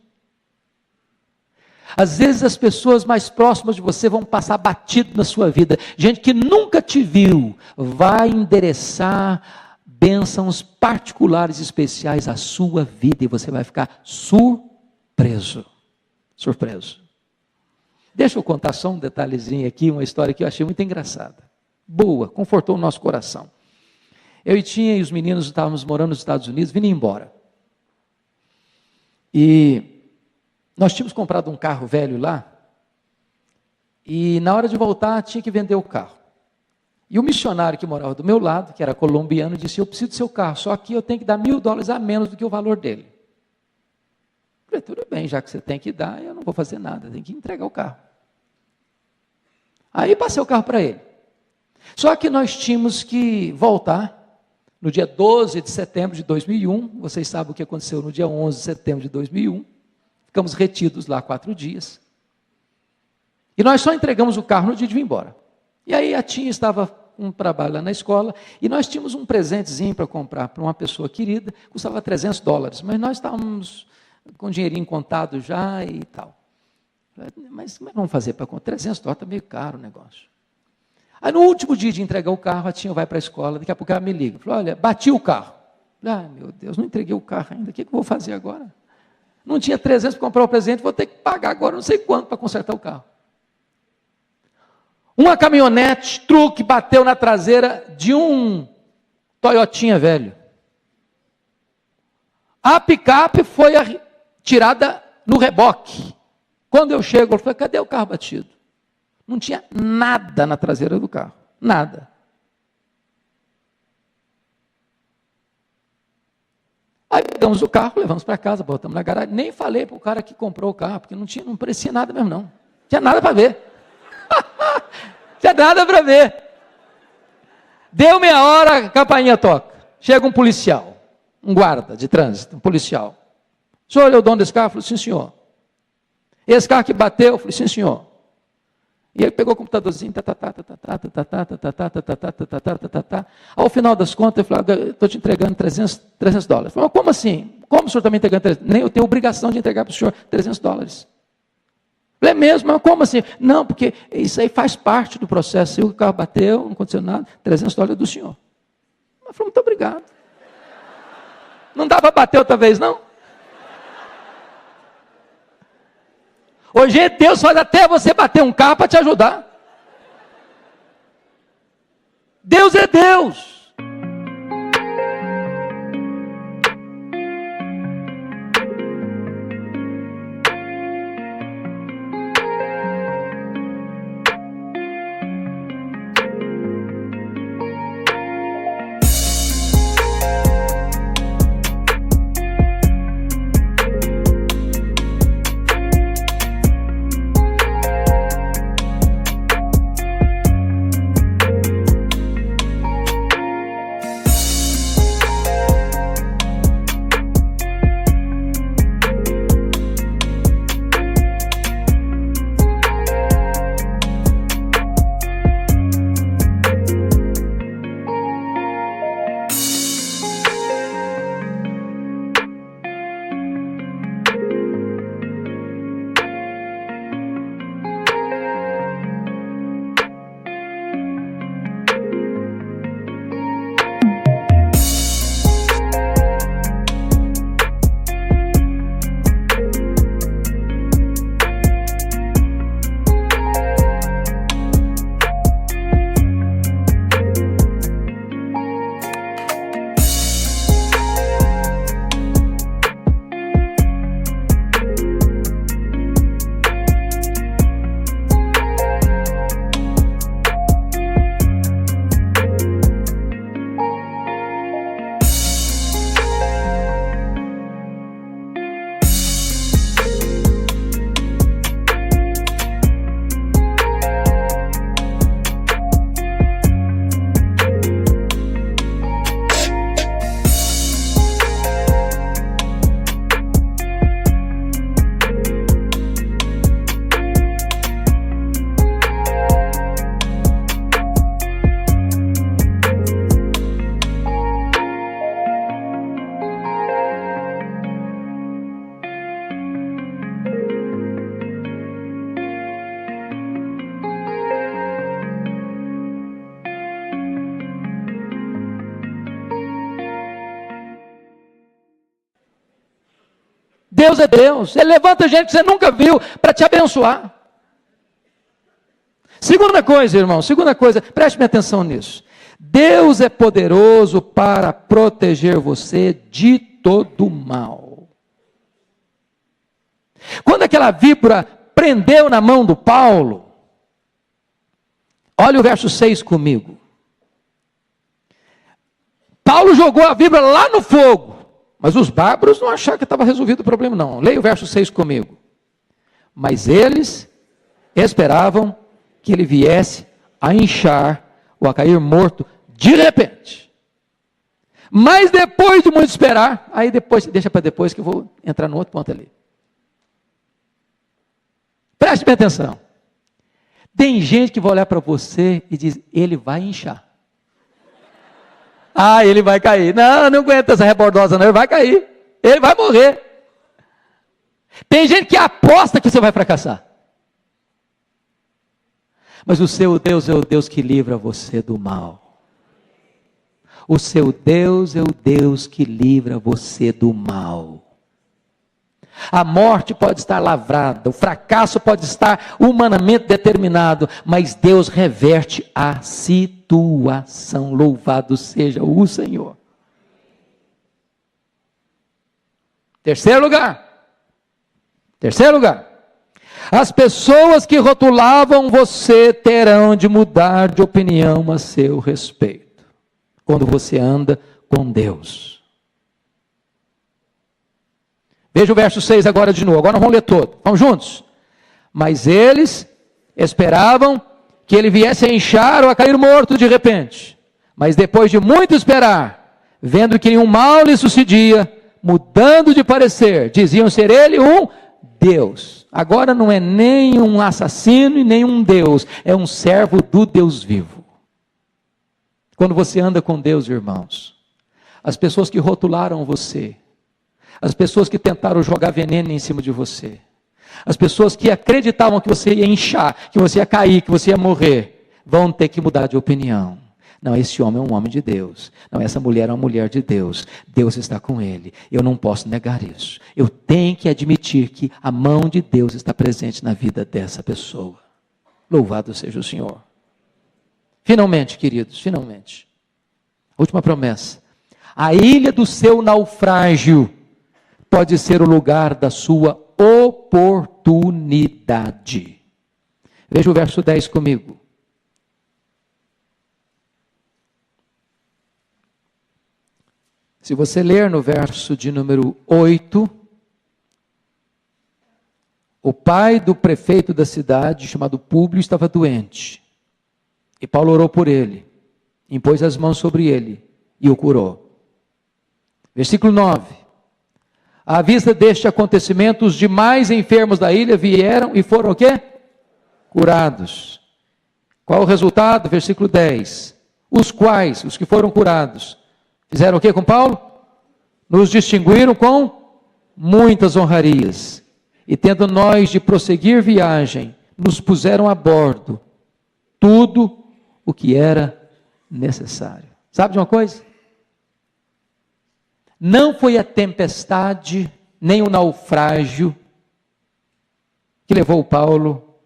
Speaker 2: Às vezes as pessoas mais próximas de você vão passar batido na sua vida. Gente que nunca te viu vai endereçar bênçãos particulares especiais à sua vida e você vai ficar surpreso. Surpreso. Deixa eu contar só um detalhezinho aqui, uma história que eu achei muito engraçada. Boa, confortou o nosso coração. Eu e Tinha e os meninos estávamos morando nos Estados Unidos, vindo embora. E nós tínhamos comprado um carro velho lá, e na hora de voltar tinha que vender o carro. E o missionário que morava do meu lado, que era colombiano, disse: eu preciso do seu carro, só que eu tenho que dar $1.000 a menos do que o valor dele. Eu falei: tudo bem, já que você tem que dar, eu não vou fazer nada, tenho que entregar o carro. Aí passei o carro para ele. Só que nós tínhamos que voltar no dia 12 de setembro de 2001, vocês sabem o que aconteceu no dia 11 de setembro de 2001, ficamos retidos lá 4 dias, e nós só entregamos o carro no dia de vir embora. E aí a Tinha estava com um trabalho lá na escola, e nós tínhamos um presentezinho para comprar para uma pessoa querida, custava $300, mas nós estávamos com dinheirinho contado já e tal. Mas como é que vamos fazer para comprar? $300 está meio caro o negócio. Aí no último dia de entregar o carro, a Tinha vai para a escola, daqui a pouco ela me liga, falou: olha, bati o carro. Ah, meu Deus, não entreguei o carro ainda, o que eu vou fazer agora? Não tinha 300 para comprar o presente, vou ter que pagar agora não sei quanto para consertar o carro. Uma caminhonete, truque, bateu na traseira de um Toyotinha velho. A picape foi tirada no reboque. Quando eu chego, eu falei: cadê o carro batido? Não tinha nada na traseira do carro, nada. Aí pegamos o carro, levamos para casa, botamos na garagem. Nem falei para o cara que comprou o carro, porque não parecia nada mesmo não. Tinha nada para ver. Tinha nada para ver. Deu meia hora, a campainha toca. Chega um policial, um guarda de trânsito, um policial. O senhor é o dono desse carro? Eu falei: sim, senhor. Esse carro que bateu? Eu falei: sim, senhor. E ele pegou o computadorzinho, ao final das contas, ele falou: estou te entregando $300. Eu falei: mas como assim? Como o senhor está me entregando 300? Nem eu tenho obrigação de entregar para o senhor $300. É mesmo? Mas como assim? Não, porque isso aí faz parte do processo. Se o carro bateu, não aconteceu nada, $300 do senhor. Eu falei: muito obrigado. Não dá para bater outra vez, não? Hoje Deus faz até você bater um carro para te ajudar. Deus é Deus. Deus é Deus. Ele levanta gente que você nunca viu para te abençoar. Segunda coisa, irmão, preste atenção nisso. Deus é poderoso para proteger você de todo mal. Quando aquela víbora prendeu na mão do Paulo, olha o verso 6 comigo. Paulo jogou a víbora lá no fogo, mas os bárbaros não acharam que estava resolvido o problema, não. Leia o verso 6 comigo. Mas eles esperavam que ele viesse a inchar ou a cair morto de repente. Mas depois de muito esperar, aí depois, deixa para depois que eu vou entrar no outro ponto ali. Preste bem atenção. Tem gente que vai olhar para você e diz, ele vai inchar. Ah, ele vai cair. Não aguenta essa rebordosa não, ele vai cair. Ele vai morrer. Tem gente que aposta que você vai fracassar. Mas o seu Deus é o Deus que livra você do mal. O seu Deus é o Deus que livra você do mal. A morte pode estar lavrada, o fracasso pode estar humanamente determinado, mas Deus reverte a situação. Louvado seja o Senhor. Terceiro lugar. As pessoas que rotulavam você terão de mudar de opinião a seu respeito, quando você anda com Deus. Veja o verso 6 agora de novo, agora nós vamos ler todo, vamos juntos. Mas eles esperavam que ele viesse a inchar ou a cair morto de repente. Mas depois de muito esperar, vendo que nenhum mal lhe sucedia, mudando de parecer, diziam ser ele um Deus. Agora não é nem um assassino e nem um Deus, é um servo do Deus vivo. Quando você anda com Deus, irmãos, as pessoas que rotularam você, as pessoas que tentaram jogar veneno em cima de você, as pessoas que acreditavam que você ia inchar, que você ia cair, que você ia morrer, vão ter que mudar de opinião. Não, esse homem é um homem de Deus. Não, essa mulher é uma mulher de Deus. Deus está com ele. Eu não posso negar isso. Eu tenho que admitir que a mão de Deus está presente na vida dessa pessoa. Louvado seja o Senhor. Finalmente, queridos, finalmente. Última promessa. A ilha do seu naufrágio pode ser o lugar da sua oportunidade. Veja o verso 10 comigo. Se você ler no verso de número 8, o pai do prefeito da cidade, chamado Públio, estava doente. E Paulo orou por ele, impôs as mãos sobre ele e o curou. Versículo 9. À vista deste acontecimento, os demais enfermos da ilha vieram e foram o quê? Curados. Qual o resultado? Versículo 10. Os quais, os que foram curados, fizeram o que com Paulo? Nos distinguiram com muitas honrarias. E tendo nós de prosseguir viagem, nos puseram a bordo tudo o que era necessário. Sabe de uma coisa? Não foi a tempestade, nem o naufrágio que levou Paulo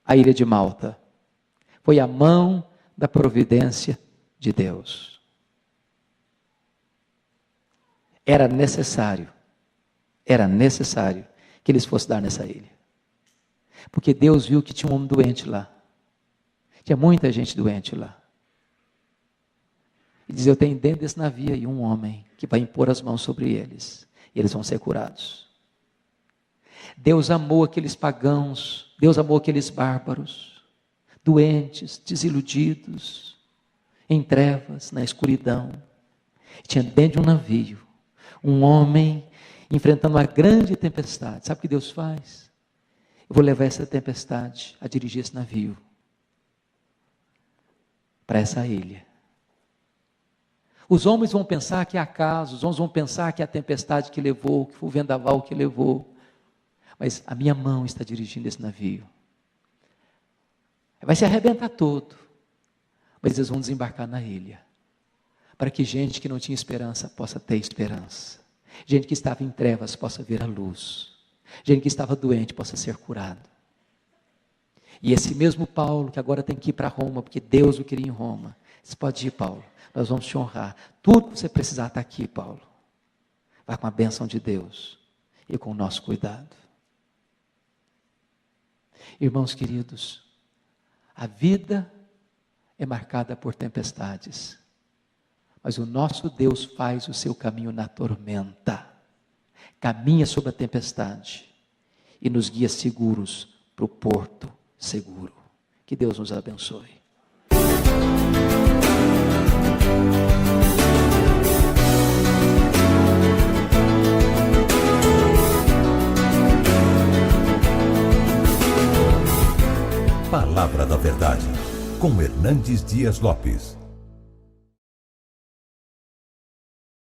Speaker 2: à ilha de Malta. Foi a mão da providência de Deus. Era necessário que eles fossem dar nessa ilha. Porque Deus viu que tinha um homem doente lá. Tinha muita gente doente lá. E diz, eu tenho dentro desse navio aí um homem que vai impor as mãos sobre eles. E eles vão ser curados. Deus amou aqueles pagãos, Deus amou aqueles bárbaros, doentes, desiludidos, em trevas, na escuridão. Tinha dentro de um navio um homem enfrentando uma grande tempestade. Sabe o que Deus faz? Eu vou levar essa tempestade a dirigir esse navio para essa ilha. Os homens vão pensar que é acaso, os homens vão pensar que é a tempestade que levou, que foi o vendaval que levou. Mas a minha mão está dirigindo esse navio. Vai se arrebentar todo. Mas eles vão desembarcar na ilha. Para que gente que não tinha esperança possa ter esperança. Gente que estava em trevas possa ver a luz. Gente que estava doente possa ser curado. E esse mesmo Paulo, que agora tem que ir para Roma, porque Deus o queria em Roma. Você pode ir, Paulo, nós vamos te honrar. Tudo que você precisar está aqui, Paulo. Vá com a bênção de Deus e com o nosso cuidado. Irmãos queridos, a vida é marcada por tempestades, mas o nosso Deus faz o seu caminho na tormenta, caminha sobre a tempestade e nos guia seguros para o porto seguro. Que Deus nos abençoe.
Speaker 1: Palavra da Verdade, com Hernandes Dias Lopes.